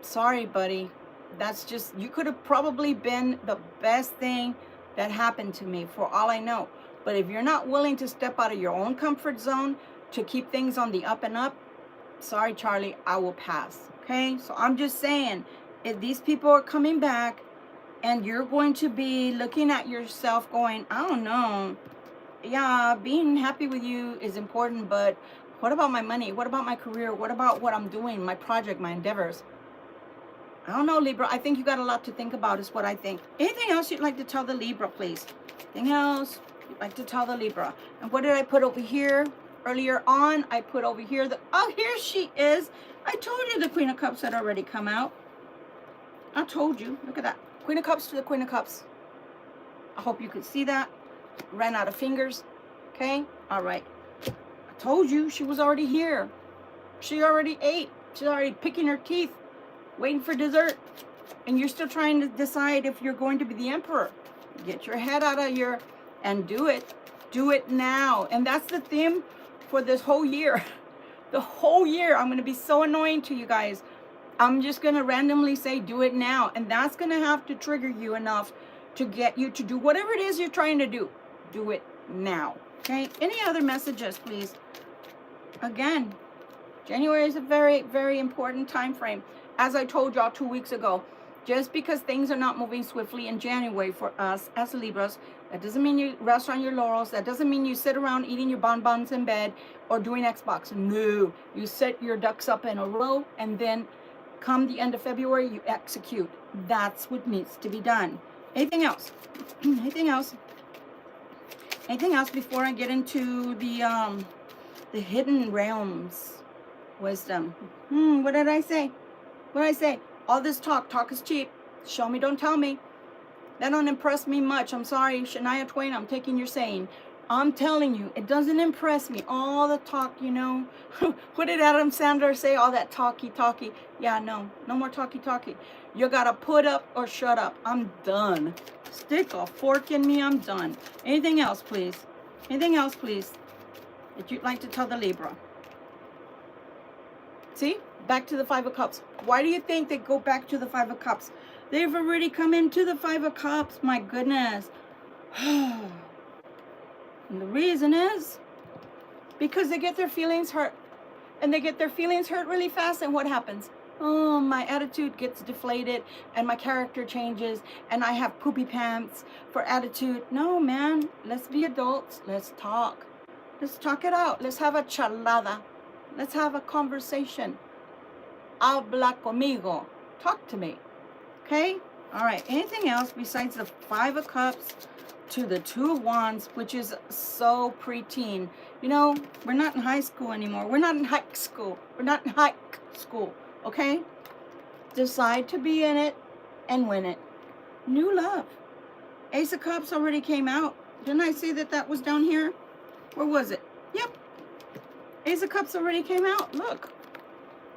sorry, buddy. That's just, you could have probably been the best thing that happened to me, for all I know. But if you're not willing to step out of your own comfort zone to keep things on the up and up, sorry, Charlie, I will pass. Okay? So I'm just saying, if these people are coming back and you're going to be looking at yourself going, I don't know, yeah, being happy with you is important, but what about my money? What about my career? What about what I'm doing, my project, my endeavors? I don't know, Libra. I think you got a lot to think about, is what I think. Anything else you'd like to tell the Libra, please? Anything else you'd like to tell the Libra? And what did I put over here? Earlier on, I put over here the, oh, here she is. I told you the Queen of Cups had already come out. I told you. Look at that. Queen of Cups to the Queen of Cups. I hope you could see that. Ran out of fingers. Okay? All right. I told you she was already here. She already ate. She's already picking her teeth, waiting for dessert. And you're still trying to decide if you're going to be the emperor. Get your head out of your, and do it. Do it now. And that's the theme for this whole year. The whole year, I'm going to be so annoying to you guys. I'm just going to randomly say, do it now. And that's going to have to trigger you enough to get you to do whatever it is you're trying to do. Do it now. Okay? Any other messages, please? Again, January is a very, very important time frame. As I told y'all 2 weeks ago, just because things are not moving swiftly in January for us as Libras, that doesn't mean you rest on your laurels. That doesn't mean you sit around eating your bonbons in bed or doing Xbox. No, you set your ducks up in a row, and then come the end of February, you execute. That's what needs to be done. Anything else? Anything else? Anything else before I get into the hidden realms wisdom? What did I say? What did I say? All this talk is cheap. Show me, don't tell me. That don't impress me much. I'm sorry, Shania Twain, I'm taking your saying. I'm telling you, it doesn't impress me. All the talk, you know. What did Adam Sandler say? All that talky. Yeah, no more talky. You gotta put up or shut up. I'm done. Stick a fork in me, I'm done. Anything else, please? Anything else, please, that you'd like to tell the Libra? See? Back to the Five of Cups. Why do you think they go back to the Five of Cups? They've already come into the Five of Cups. My goodness. And the reason is because they get their feelings hurt. And they get their feelings hurt really fast. And what happens? Oh, my attitude gets deflated and my character changes and I have poopy pants for attitude. No, man. Let's be adults. Let's talk. Let's talk it out. Let's have a charlada. Let's have a conversation. Habla conmigo. Talk to me. Okay? All right. Anything else besides the Five of Cups to the Two of Wands, which is so preteen? You know, we're not in high school anymore. We're not in high school. We're not in high school. Okay? Decide to be in it and win it. New love. Ace of Cups already came out. Didn't I say that that was down here? Where was it? Yep. Ace of Cups already came out. Look.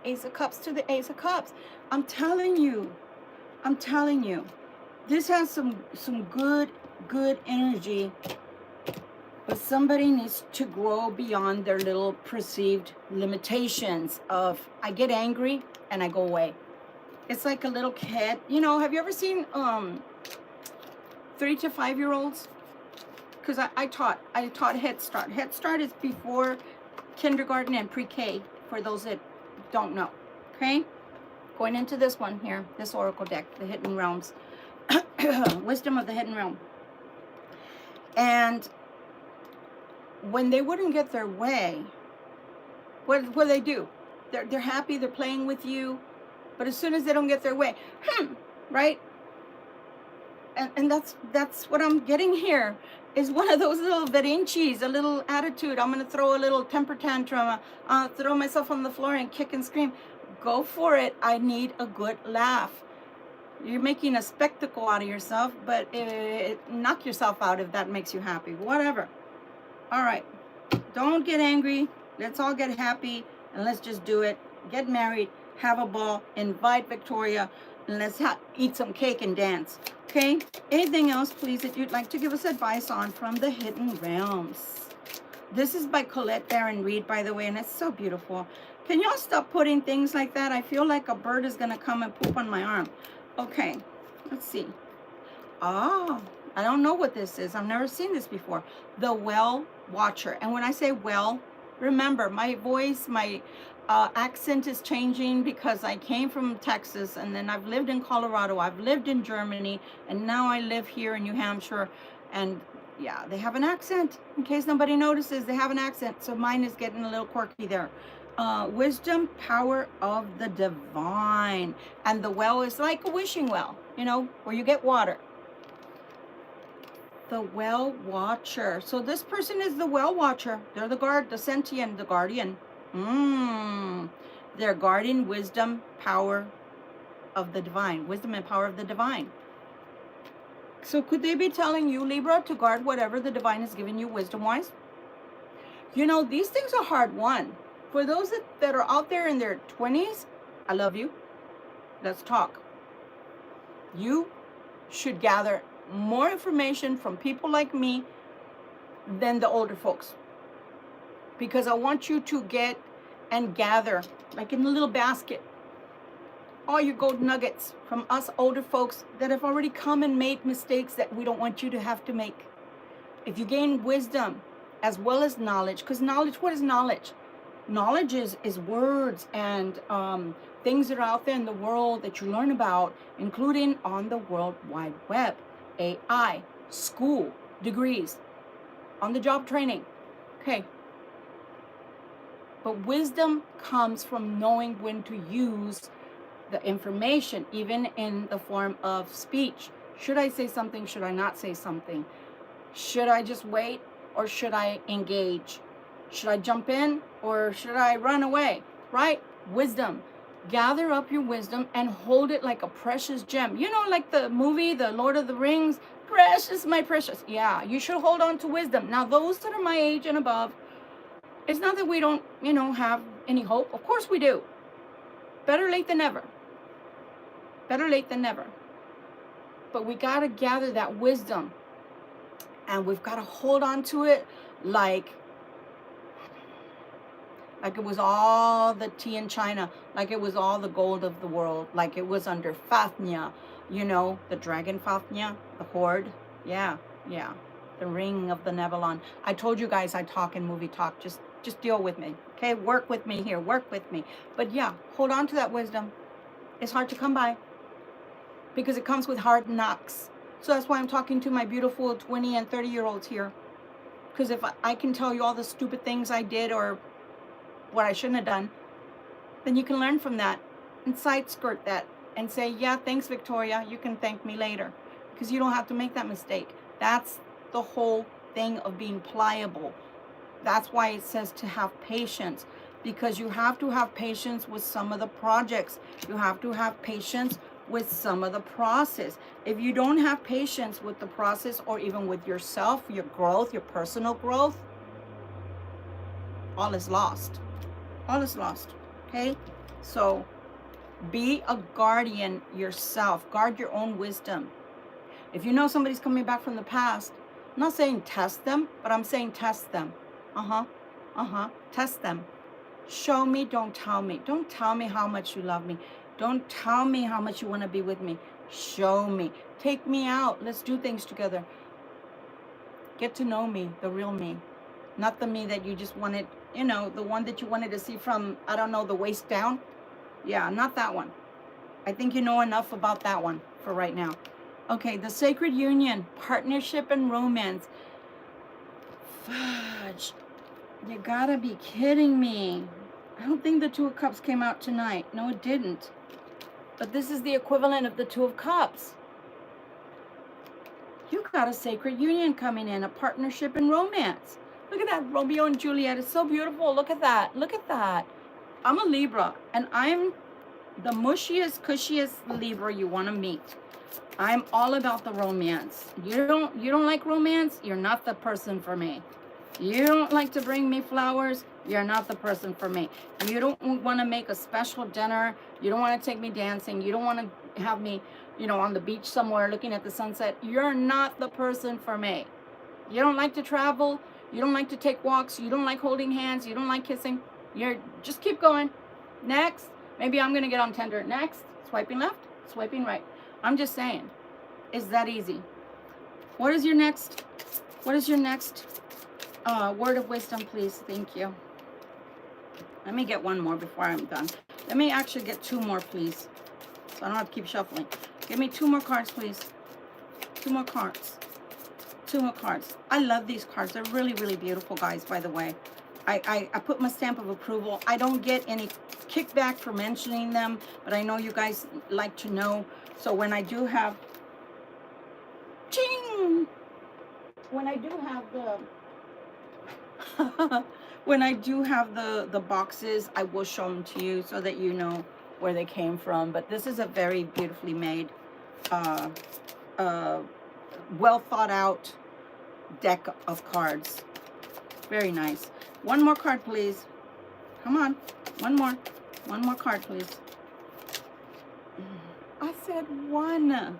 Ace of Cups to the Ace of Cups. I'm telling you. I'm telling you. This has some good energy. But somebody needs to grow beyond their little perceived limitations of, I get angry and I go away. It's like a little kid. You know, have you ever seen 3 to 5 year olds? Because I taught Head Start. Head Start is before kindergarten and pre-K, for those that don't know. Okay? Going into this one here, this oracle deck, the Hidden Realms. Wisdom of the Hidden Realm. And when they wouldn't get their way, what do they do? They're happy, they're playing with you, but as soon as they don't get their way, right? And that's what I'm getting here, is one of those little Verinchis, a little attitude. I'm going to throw a little temper tantrum, throw myself on the floor and kick and scream. Go for it. I need a good laugh. You're making a spectacle out of yourself, but knock yourself out if that makes you happy. Whatever. All right. Don't get angry. Let's all get happy, and let's just do it. Get married. Have a ball. Invite Victoria, and let's eat some cake and dance. Okay? Anything else, please, that you'd like to give us advice on from the Hidden Realms? This is by Colette Baron Reed, by the way, and it's so beautiful. Can y'all stop putting things like that? I feel like a bird is going to come and poop on my arm. Okay, let's see. Oh, I don't know what this is. I've never seen this before. The Well Watcher. And when I say well, remember, my voice, my accent is changing because I came from Texas, and then I've lived in Colorado, I've lived in Germany, and now I live here in New Hampshire. And yeah, they have an accent. In case nobody notices, they have an accent. So mine is getting a little quirky there. Wisdom, power of the divine. And the well is like a wishing well, you know, where you get water. The Well Watcher. So this person is the Well Watcher. They're the guard, the sentient, the guardian. They're guarding wisdom, power of the divine. Wisdom and power of the divine. So could they be telling you, Libra, to guard whatever the divine has given you wisdom-wise? You know, these things are hard won. For those that are out there in their 20s, I love you. Let's talk. You should gather more information from people like me than the older folks. Because I want you to get and gather, like in a little basket, all your gold nuggets from us older folks that have already come and made mistakes that we don't want you to have to make. If you gain wisdom as well as knowledge, because knowledge, what is knowledge? Knowledge is words and things that are out there in the world that you learn about, including on the World Wide Web, AI, school, degrees, on-the-job training. Okay. But wisdom comes from knowing when to use the information, even in the form of speech. Should I say something? Should I not say something? Should I just wait, or should I engage? Should I jump in, or should I run away? Right? Wisdom. Gather up your wisdom and hold it like a precious gem. You know, like the movie, The Lord of the Rings. Precious, my precious. Yeah, you should hold on to wisdom. Now, those that are my age and above, it's not that we don't, you know, have any hope. Of course we do. Better late than never. Better late than never. But we got to gather that wisdom And we've got to hold on to it like it was all the tea in China, like it was all the gold of the world, like it was under Fafnir, you know, the dragon Fafnir, the horde. Yeah, yeah, the ring of the Nebelon. I told you guys I talk in movie talk. Just deal with me, okay? Work with me here, work with me. But yeah, hold on to that wisdom. It's hard to come by because it comes with hard knocks. So that's why I'm talking to my beautiful 20 and 30-year-olds here. Because if I can tell you all the stupid things I did or what I shouldn't have done, then you can learn from that and side skirt that and say, yeah, thanks, Victoria. You can thank me later, because you don't have to make that mistake. That's the whole thing of being pliable. That's why it says to have patience, because you have to have patience with some of the projects. You have to have patience with some of the process. If you don't have patience with the process, or even with yourself, your growth, your personal growth, all is lost. All is lost, okay? So be a guardian yourself. Guard your own wisdom. If you know somebody's coming back from the past, I'm not saying test them, but I'm saying test them. Test them. Show me, don't tell me. Don't tell me how much you love me. Don't tell me how much you want to be with me. Show me. Take me out. Let's do things together. Get to know me, the real me. Not the me that you just wanted, you know, the one that you wanted to see from, I don't know, the waist down. Yeah, not that one. I think you know enough about that one for right now. Okay, the sacred union, partnership and romance. Fudge. You gotta be kidding me. I don't think the Two of Cups came out tonight. No, it didn't. But this is the equivalent of the Two of Cups. You got a sacred union coming in, a partnership and romance. Look at that, Romeo and Juliet. It's so beautiful. Look at that. Look at that. I'm a Libra, and I'm the mushiest, cushiest Libra you want to meet. I'm all about the romance. You don't like romance? You're not the person for me. You don't like to bring me flowers? You're not the person for me. You don't want to make a special dinner. You don't want to take me dancing. You don't want to have me, you know, on the beach somewhere looking at the sunset. You're not the person for me. You don't like to travel. You don't like to take walks. You don't like holding hands. You don't like kissing. Just keep going. Next. Maybe I'm going to get on Tinder. Next. Swiping left, swiping right. I'm just saying. It's that easy. What is your next word of wisdom, please? Thank you. Let me get one more before I'm done. Let me actually get two more, please. So I don't have to keep shuffling. Give me two more cards, please. Two more cards. Two more cards. I love these cards. They're really, really beautiful, guys, by the way. I put my stamp of approval. I don't get any kickback for mentioning them, but I know you guys like to know. So when I do have... Ching! When I do have the... when I do have the boxes, I will show them to you so that you know where they came from. But this is a very beautifully made, well thought out deck of cards. Very nice. One more card, please. Come on. One more card, please. I said one.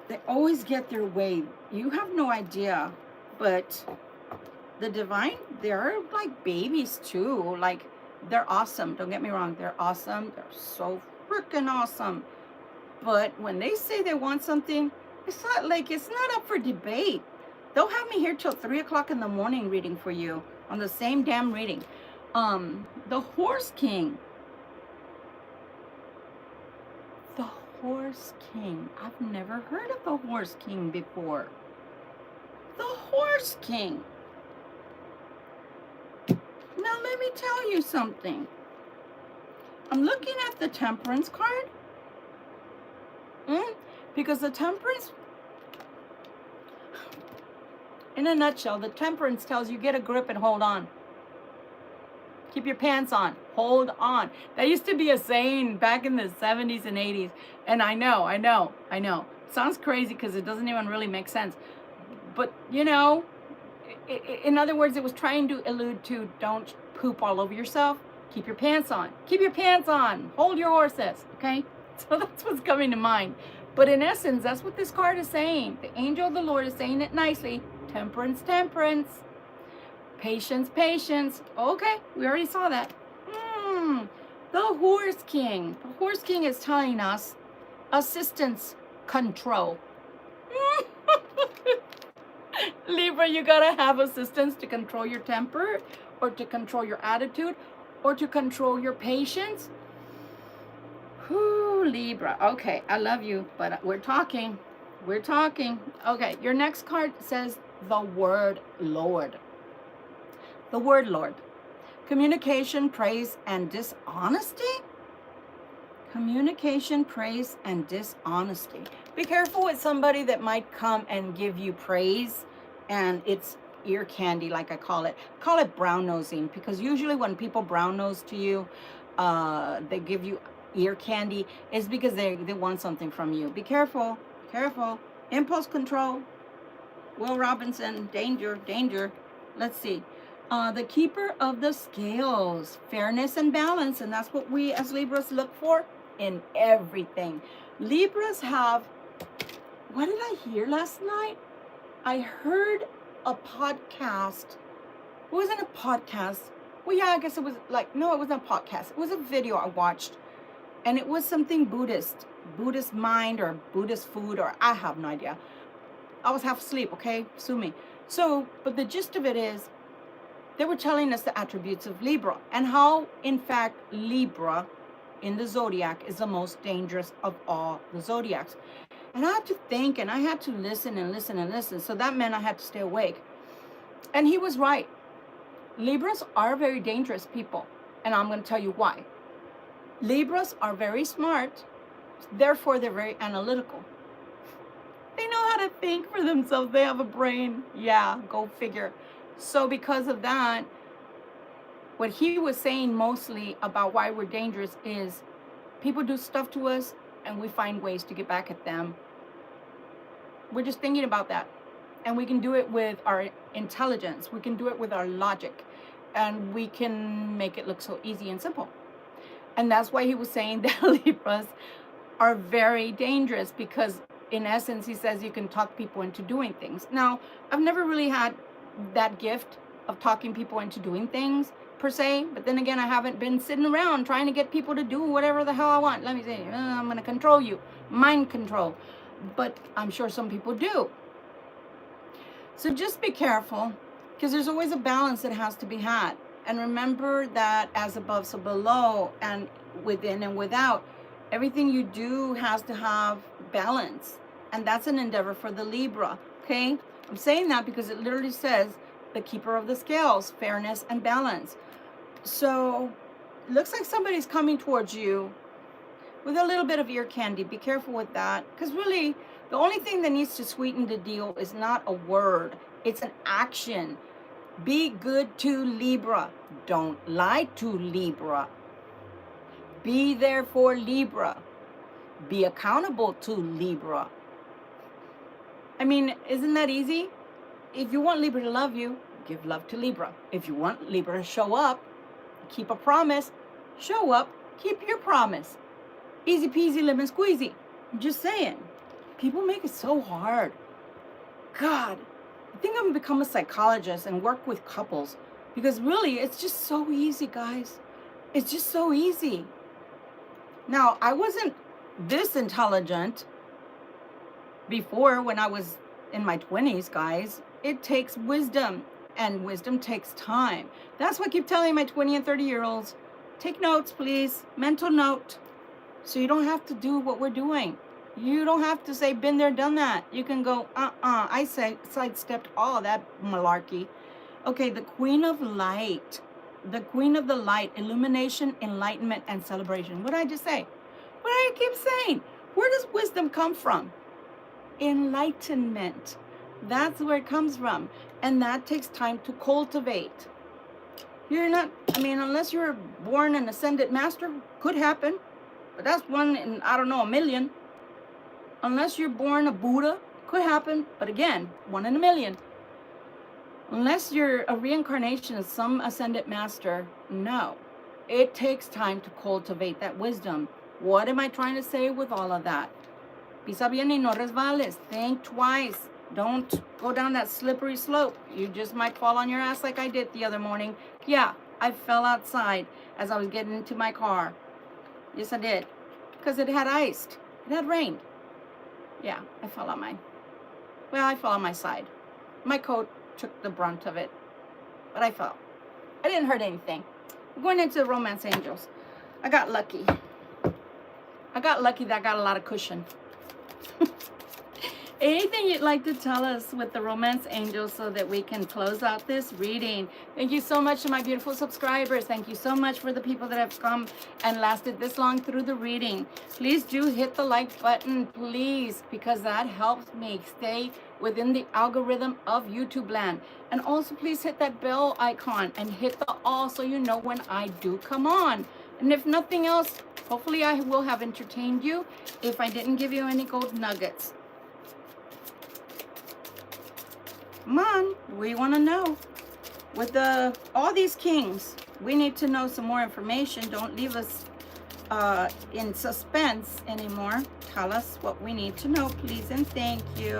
They always get their way. You have no idea. But the divine, they're like babies too. Like, they're awesome. Don't get me wrong. They're awesome. They're so freaking awesome. But when they say they want something, it's not up for debate. They'll have me here till 3 o'clock in the morning reading for you on the same damn reading. The Horse King. The Horse King. I've never heard of the Horse King before. The Horse King. Now let me tell you something. I'm looking at the Temperance card. Because the Temperance, in a nutshell, the Temperance tells you get a grip and hold on. Keep your pants on. Hold on. That used to be a saying back in the 70s and 80s. And I know. Sounds crazy because it doesn't even really make sense. But, you know, in other words, it was trying to allude to don't poop all over yourself. Keep your pants on. Keep your pants on. Hold your horses. Okay? So that's what's coming to mind. But in essence, that's what this card is saying. The angel of the Lord is saying it nicely. Temperance, temperance. Patience, patience. Okay, we already saw that. The Horse King. The Horse King is telling us assistance, control. Libra, you gotta have assistance to control your temper, or to control your attitude, or to control your patience. Whoo, Libra. Okay, I love you, but we're talking. We're talking. Okay, your next card says the word Lord. The word Lord. Communication, praise, and dishonesty? Communication, praise, and dishonesty. Be careful with somebody that might come and give you praise, and it's ear candy, like I call it. I call it brown nosing, because usually when people brown nose to you, they give you ear candy, is because they want something from you. Be careful, careful. Impulse control. Will Robinson, danger, danger. Let's see. The keeper of the scales, fairness and balance, and that's what we as Libras look for in everything. Libras have, what did I hear last night? I heard a podcast. It wasn't a podcast. Well, yeah, I guess it was like, no, it wasn't a podcast. It was a video I watched, and it was something Buddhist mind or Buddhist food, or I have no idea. I was half asleep, okay? Sue me. So, but the gist of it is, they were telling us the attributes of Libra and how, in fact, Libra in the zodiac is the most dangerous of all the zodiacs. And I had to think, and I had to listen and listen and listen. So that meant I had to stay awake. And he was right. Libras are very dangerous people. And I'm going to tell you why. Libras are very smart. Therefore, they're very analytical. They know how to think for themselves. They have a brain. Yeah, go figure. So because of that, what he was saying mostly about why we're dangerous is people do stuff to us and we find ways to get back at them. We're just thinking about that. And we can do it with our intelligence. We can do it with our logic. And we can make it look so easy and simple. And that's why he was saying that Libras are very dangerous, because in essence, he says you can talk people into doing things. Now, I've never really had that gift of talking people into doing things per se, but then again, I haven't been sitting around trying to get people to do whatever the hell I want. Let me say, I'm going to control you, mind control. But I'm sure some people do. So just be careful, because there's always a balance that has to be had. And remember that as above, so below, and within and without, everything you do has to have balance. And that's an endeavor for the Libra, okay? I'm saying that because it literally says the keeper of the scales, fairness and balance. So it looks like somebody's coming towards you with a little bit of ear candy. Be careful with that, because really the only thing that needs to sweeten the deal is not a word, it's an action. Be good to Libra. Don't lie to Libra. Be there for Libra. Be accountable to Libra. I mean, isn't that easy? If you want Libra to love you, give love to Libra. If you want Libra to show up, keep a promise, show up, keep your promise. Easy peasy lemon squeezy. I'm just saying. People make it so hard. God, I think I'm going to become a psychologist and work with couples, because really, it's just so easy, guys. It's just so easy. Now, I wasn't this intelligent before, when I was in my 20s, guys. It takes wisdom, and wisdom takes time. That's why I keep telling my 20 and 30-year-olds, take notes, please, mental note, so you don't have to do what we're doing. You don't have to say, been there, done that. You can go, I sidestepped all that malarkey. Okay, the Queen of Light. The Queen of the Light, illumination, enlightenment, and celebration. What did I just say? What do I keep saying? Where does wisdom come from? Enlightenment. That's where it comes from. And that takes time to cultivate. You're not, I mean, unless you're born an ascended master, could happen. But that's one in, I don't know, a million. Unless you're born a Buddha, could happen. But again, 1 in a million. Unless you're a reincarnation of some ascended master, no. It takes time to cultivate that wisdom. What am I trying to say with all of that? Pisa bien y no resbales. Think twice. Don't go down that slippery slope. You just might fall on your ass like I did the other morning. Yeah, I fell outside as I was getting into my car. Yes, I did. Because it had iced. It had rained. Yeah, I fell on mine. Well, I fell on my side. My coat took the brunt of it. But I fell. I didn't hurt anything. We're going into Romance Angels. I got lucky. I got lucky that I got a lot of cushion. Anything you'd like to tell us with the Romance Angels so that we can close out this reading? Thank you so much to my beautiful subscribers. Thank you so much for the people that have come and lasted this long through the reading. Please do hit the like button, please, because that helps me stay within the algorithm of YouTube land. And also please hit that bell icon and hit the all so you know when I do come on. And if nothing else, hopefully I will have entertained you if I didn't give you any gold nuggets. Come on, we want to know. With all these kings, we need to know some more information. Don't leave us in suspense anymore. Tell us what we need to know, please and thank you.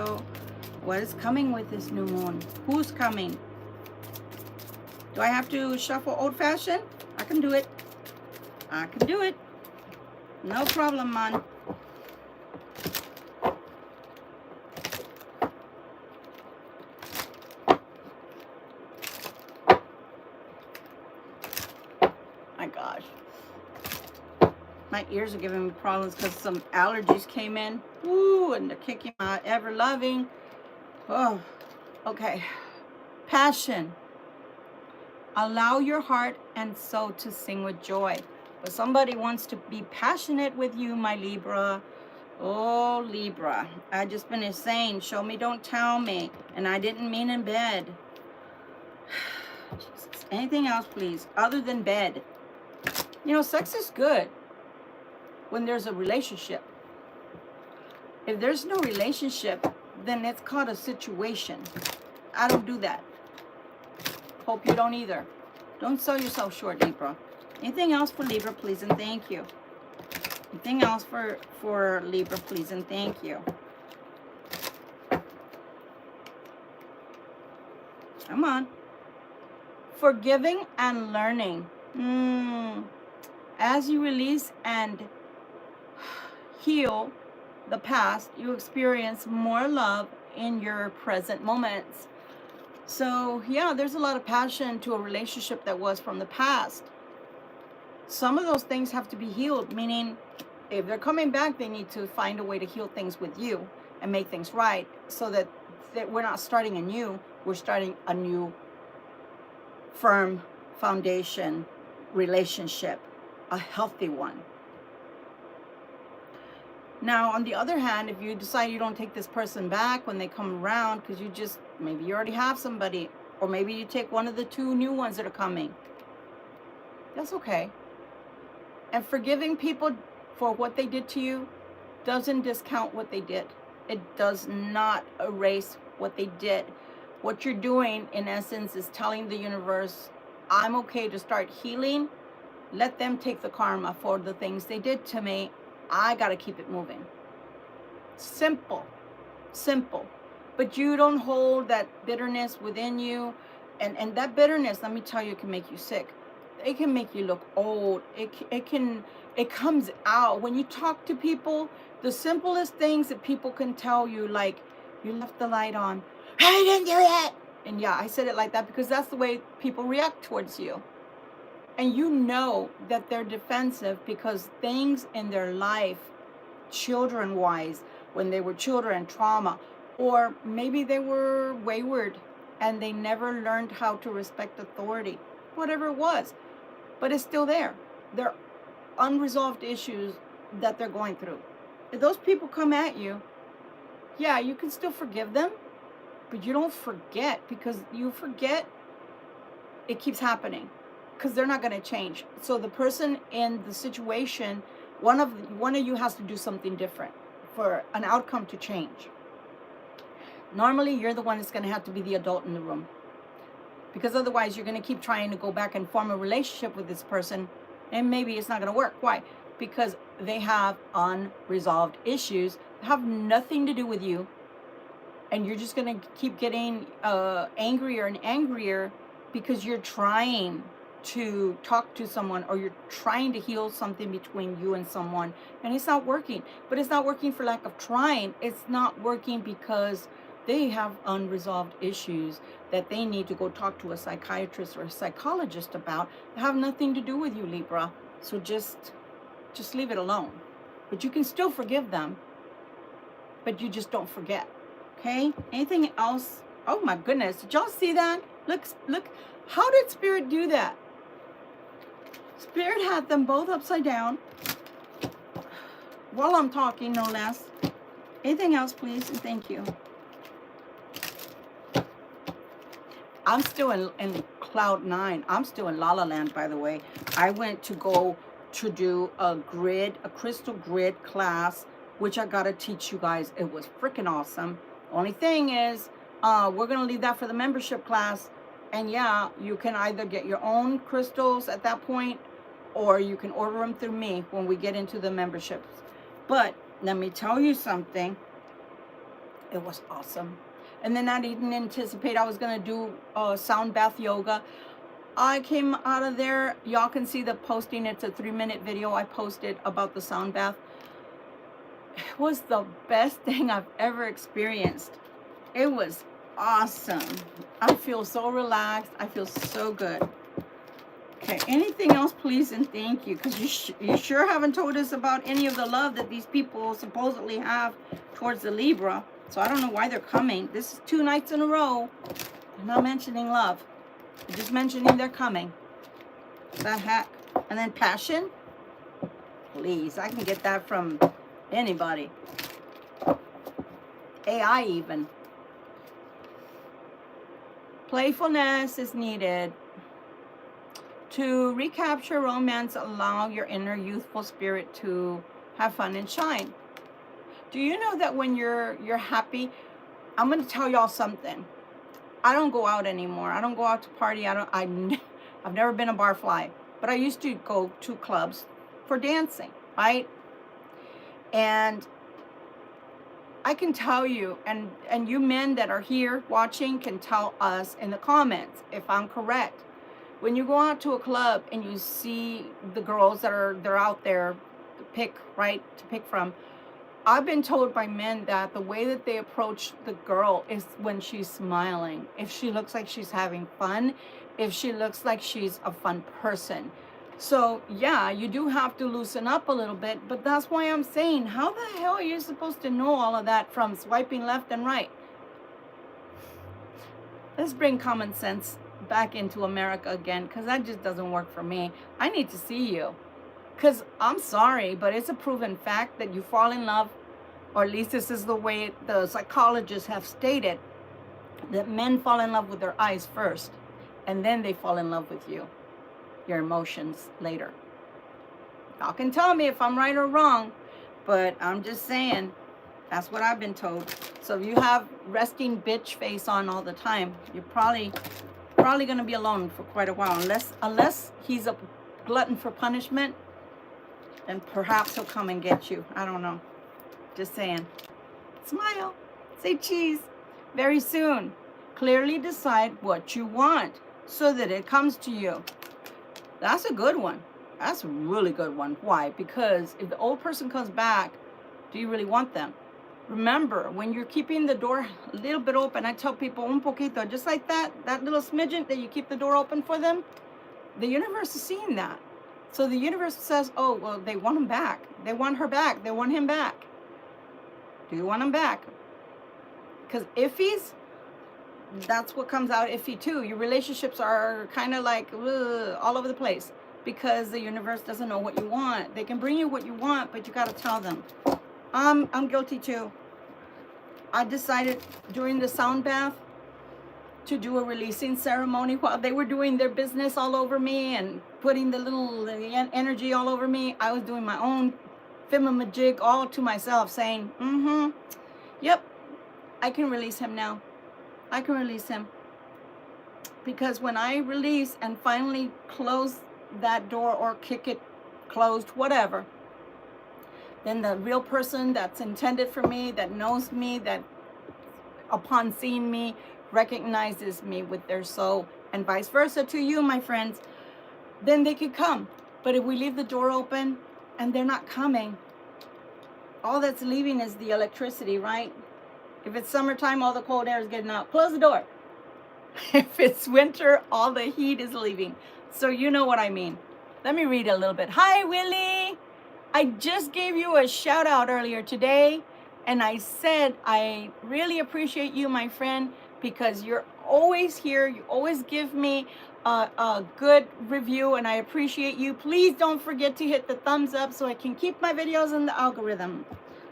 What is coming with this new moon? Who's coming? Do I have to shuffle old-fashioned? I can do it. I can do it. No problem, man. My gosh. My ears are giving me problems because some allergies came in. Ooh, and they're kicking my ever-loving. Oh, okay. Passion. Allow your heart and soul to sing with joy. But somebody wants to be passionate with you, my Libra. Oh, Libra. I just finished saying, show me, don't tell me. And I didn't mean in bed. Jesus. Anything else, please, other than bed. You know, sex is good when there's a relationship. If there's no relationship, then it's called a situation. I don't do that. Hope you don't either. Don't sell yourself short, Libra. Anything else for Libra, please and thank you. Anything else for Libra, please and thank you. Come on. Forgiving and learning. As you release and heal the past, you experience more love in your present moments. So, yeah, there's a lot of passion to a relationship that was from the past. Some of those things have to be healed, meaning if they're coming back, they need to find a way to heal things with you and make things right so that we're not starting anew. We're starting a new firm foundation relationship, a healthy one. Now, on the other hand, if you decide you don't take this person back when they come around because maybe you already have somebody, or maybe you take one of the two new ones that are coming, that's okay. And forgiving people for what they did to you doesn't discount what they did. It does not erase what they did. What you're doing, in essence, is telling the universe, I'm okay to start healing. Let them take the karma for the things they did to me. I got to keep it moving. Simple. Simple. But you don't hold that bitterness within you. And that bitterness, let me tell you, can make you sick. It can make you look old. It comes out. When you talk to people, the simplest things that people can tell you, like, you left the light on. I didn't do that. And yeah, I said it like that because that's the way people react towards you. And you know that they're defensive because things in their life, children-wise, when they were children, trauma, or maybe they were wayward and they never learned how to respect authority, whatever it was. But it's still there. They're unresolved issues that they're going through. If those people come at you, yeah, you can still forgive them, but you don't forget, because you forget, it keeps happening. Because they're not going to change. So the person in the situation, one of you has to do something different for an outcome to change. Normally, you're the one that's going to have to be the adult in the room. Because otherwise, you're going to keep trying to go back and form a relationship with this person, and maybe it's not going to work. Why? because they have unresolved issues that have nothing to do with you. And you're just going to keep getting angrier and angrier because you're trying to talk to someone, or you're trying to heal something between you and someone, and it's not working. But it's not working for lack of trying. It's not working because they have unresolved issues that they need to go talk to a psychiatrist or a psychologist about. They have nothing to do with you, Libra. So just leave it alone. But you can still forgive them, but you just don't forget. Okay? Anything else? Oh my goodness. Did y'all see that? Look. How did Spirit do that? Spirit had them both upside down while I'm talking, no less. Anything else, please? And thank you. I'm still in cloud 9. I'm still in La La Land, by the way. I went to go to do a crystal grid class, which I got to teach you guys. It was freaking awesome. Only thing is, we're going to leave that for the membership class. And yeah, you can either get your own crystals at that point, or you can order them through me when we get into the memberships. But let me tell you something. It was awesome. And then I didn't anticipate I was going to do sound bath yoga. I came out of there. Y'all can see the posting. It's a 3-minute video I posted about the sound bath. It was the best thing I've ever experienced. It was awesome. I feel so relaxed. I feel so good. Okay, anything else, please, and thank you, because you sure haven't told us about any of the love that these people supposedly have towards the Libra. So I don't know why they're coming. This is 2 nights in a row. I'm not mentioning love. I'm just mentioning they're coming. The heck? And then passion? Please, I can get that from anybody. AI even. Playfulness is needed. To recapture romance, allow your inner youthful spirit to have fun and shine. Do you know that when you're happy, I'm going to tell y'all something. I don't go out anymore. I don't go out to party. I've never been a barfly, but I used to go to clubs for dancing, right? And I can tell you, and you men that are here watching can tell us in the comments if I'm correct. When you go out to a club and you see the girls they're out there to pick from, I've been told by men that the way that they approach the girl is when she's smiling. If she looks like she's having fun, if she looks like she's a fun person. So yeah, you do have to loosen up a little bit, but that's why I'm saying, how the hell are you supposed to know all of that from swiping left and right? Let's bring common sense back into America again, because that just doesn't work for me. I need to see you, because I'm sorry, but it's a proven fact that you fall in love, or at least this is the way the psychologists have stated, that men fall in love with their eyes first, and then they fall in love with you, your emotions later. Y'all can tell me if I'm right or wrong, but I'm just saying, that's what I've been told. So if you have resting bitch face on all the time, you're probably going to be alone for quite a while, unless he's a glutton for punishment, and perhaps he'll come and get you. I don't know. Just saying. Smile. Say cheese. Very soon. Clearly decide what you want so that it comes to you. That's a good one. That's a really good one. Why? Because if the old person comes back, do you really want them? Remember, when you're keeping the door a little bit open, I tell people, un poquito, just like that little smidgen that you keep the door open for them, the universe is seeing that. So the universe says, oh, well, they want him back. They want her back. They want him back. Do you want him back? Because iffies, that's what comes out iffy too. Your relationships are kind of like all over the place, because the universe doesn't know what you want. They can bring you what you want, but you got to tell them. I'm guilty too. I decided during the sound bath to do a releasing ceremony while they were doing their business all over me and putting the little energy all over me. I was doing my own jig all to myself, saying, yep, I can release him now. I can release him. Because when I release and finally close that door or kick it closed, whatever, then the real person that's intended for me, that knows me, that upon seeing me recognizes me with their soul, and vice versa to you, my friends, then they could come. But if we leave the door open and they're not coming, all that's leaving is the electricity, right? If it's summertime, all the cold air is getting out. Close the door. If it's winter, all the heat is leaving. So you know what I mean. Let me read a little bit. Hi, Willie. I just gave you a shout out earlier today, and I said I really appreciate you, my friend, because you're always here. You always give me a good review, and I appreciate you. Please don't forget to hit the thumbs up so I can keep my videos in the algorithm.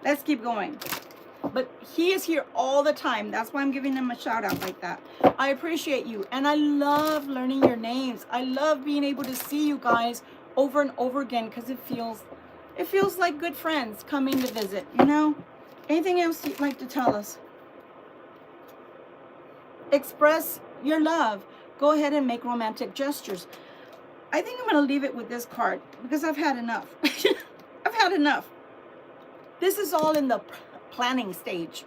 Let's keep going. But he is here all the time. That's why I'm giving him a shout out like that. I appreciate you. And I love learning your names. I love being able to see you guys over and over again, because it feels like good friends coming to visit, you know? Anything else you'd like to tell us? Express your love. Go ahead and make romantic gestures. I think I'm going to leave it with this card because I've had enough. I've had enough. This is all in the planning stage.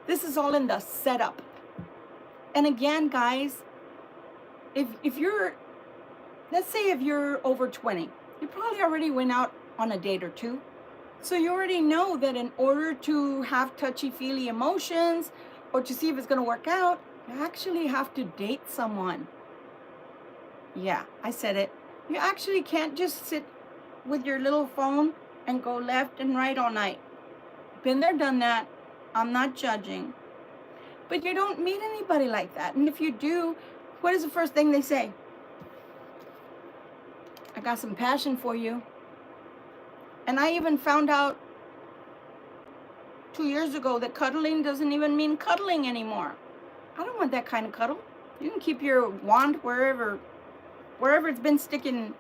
This is all in the setup. And again, guys, if you're, let's say if you're over 20, you probably already went out on a date or two. So you already know that in order to have touchy-feely emotions or to see if it's going to work out, you actually have to date someone. Yeah, I said it. You actually can't just sit with your little phone and go left and right all night. Been there, done that. I'm not judging. But you don't meet anybody like that. And if you do, what is the first thing they say? I got some passion for you. And I even found out 2 years ago that cuddling doesn't even mean cuddling anymore. I don't want that kind of cuddle. You can keep your wand wherever it's been sticking.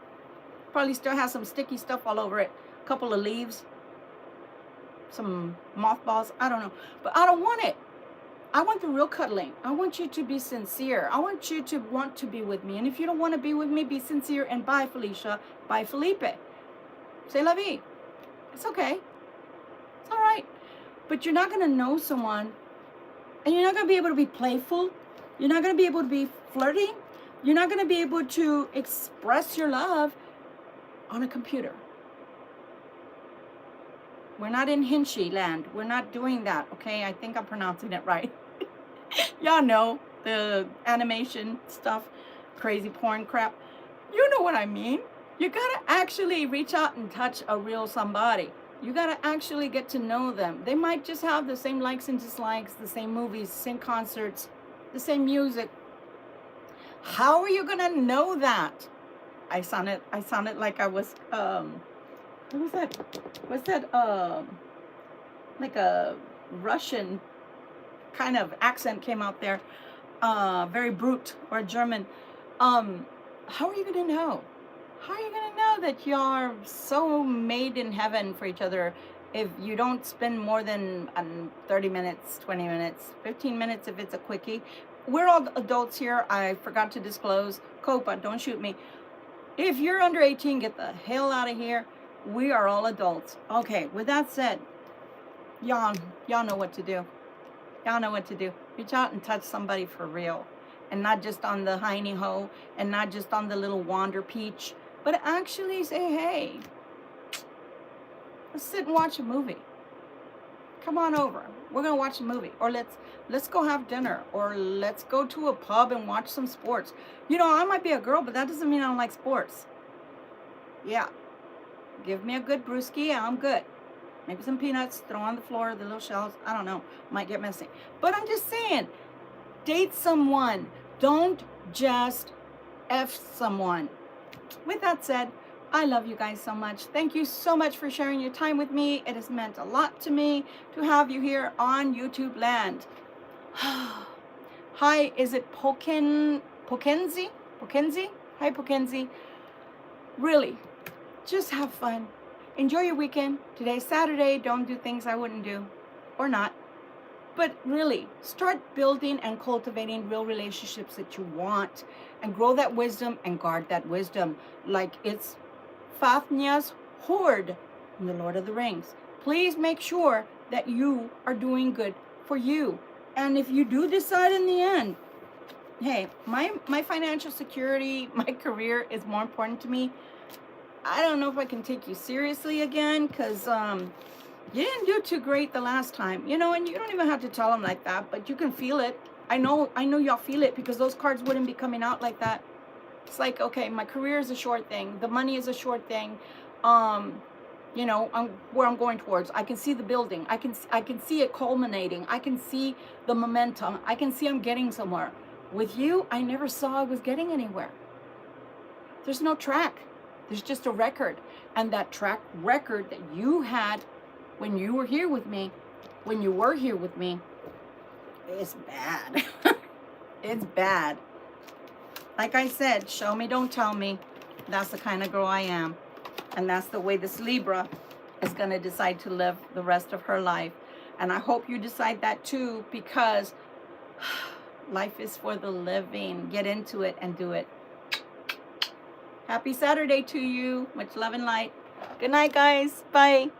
Probably still has some sticky stuff all over it. A couple of leaves. Some mothballs. I don't know. But I don't want it. I want the real cuddling. I want you to be sincere. I want you to want to be with me. And if you don't want to be with me, be sincere. And bye, Felicia. Bye, Felipe. C'est la vie. It's okay. It's all right. But you're not going to know someone, and you're not going to be able to be playful. You're not going to be able to be flirty. You're not going to be able to express your love on a computer. We're not in Hinchy land. We're not doing that, okay? I think I'm pronouncing it right. Y'all know the animation stuff, crazy porn crap. You know what I mean. You gotta actually reach out and touch a real somebody. You gotta actually get to know them. They might just have the same likes and dislikes, the same movies, the same concerts, the same music. How are you gonna know that? I sounded like I was what was that? What's that? Like a Russian kind of accent came out there. Very brute, or German. How are you gonna know? How are you gonna know that you're so made in heaven for each other if you don't spend more than 30 minutes, 20 minutes, 15 minutes if it's a quickie? We're all adults here. I forgot to disclose. Copa, don't shoot me. If you're under 18, get the hell out of here. We are all adults. Okay, with that said, y'all know what to do. Y'all know what to do. Reach out and touch somebody for real. And not just on the hiney ho, and not just on the little wander peach, but actually say, hey, let's sit and watch a movie. Come on over. We're gonna watch a movie. Or let's go have dinner. Or let's go to a pub and watch some sports. You know, I might be a girl, but that doesn't mean I don't like sports. Yeah. Give me a good brewski and I'm good. Maybe some peanuts, throw on the floor, the little shells. I don't know. Might get messy. But I'm just saying, date someone. Don't just F someone. With that said, I love you guys so much. Thank you so much for sharing your time with me. It has meant a lot to me to have you here on YouTube land. Hi, is it Pokenzi? Hi, Pokenzi. Really, just have fun. Enjoy your weekend. Today's Saturday. Don't do things I wouldn't do. Or not. But really, start building and cultivating real relationships that you want. And grow that wisdom and guard that wisdom. Like it's Fafnir's hoard. in the Lord of the Rings. Please make sure that you are doing good for you. And if you do decide in the end, hey, my financial security, my career is more important to me, I don't know if I can take you seriously again, because you didn't do too great the last time, you know, and you don't even have to tell them like that, but you can feel it. I know y'all feel it, because those cards wouldn't be coming out like that. It's like, okay, my career is a short thing, the money is a short thing, you know, where I'm going towards. I can see the building. I can see it culminating. I can see the momentum. I can see I'm getting somewhere. With you, I never saw I was getting anywhere. There's no track. There's just a record. And that track record that you had when you were here with me, is bad. It's bad. Like I said, show me, don't tell me. That's the kind of girl I am. And that's the way this Libra is going to decide to live the rest of her life. And I hope you decide that too, because life is for the living. Get into it and do it. Happy Saturday to you. Much love and light. Good night, guys. Bye.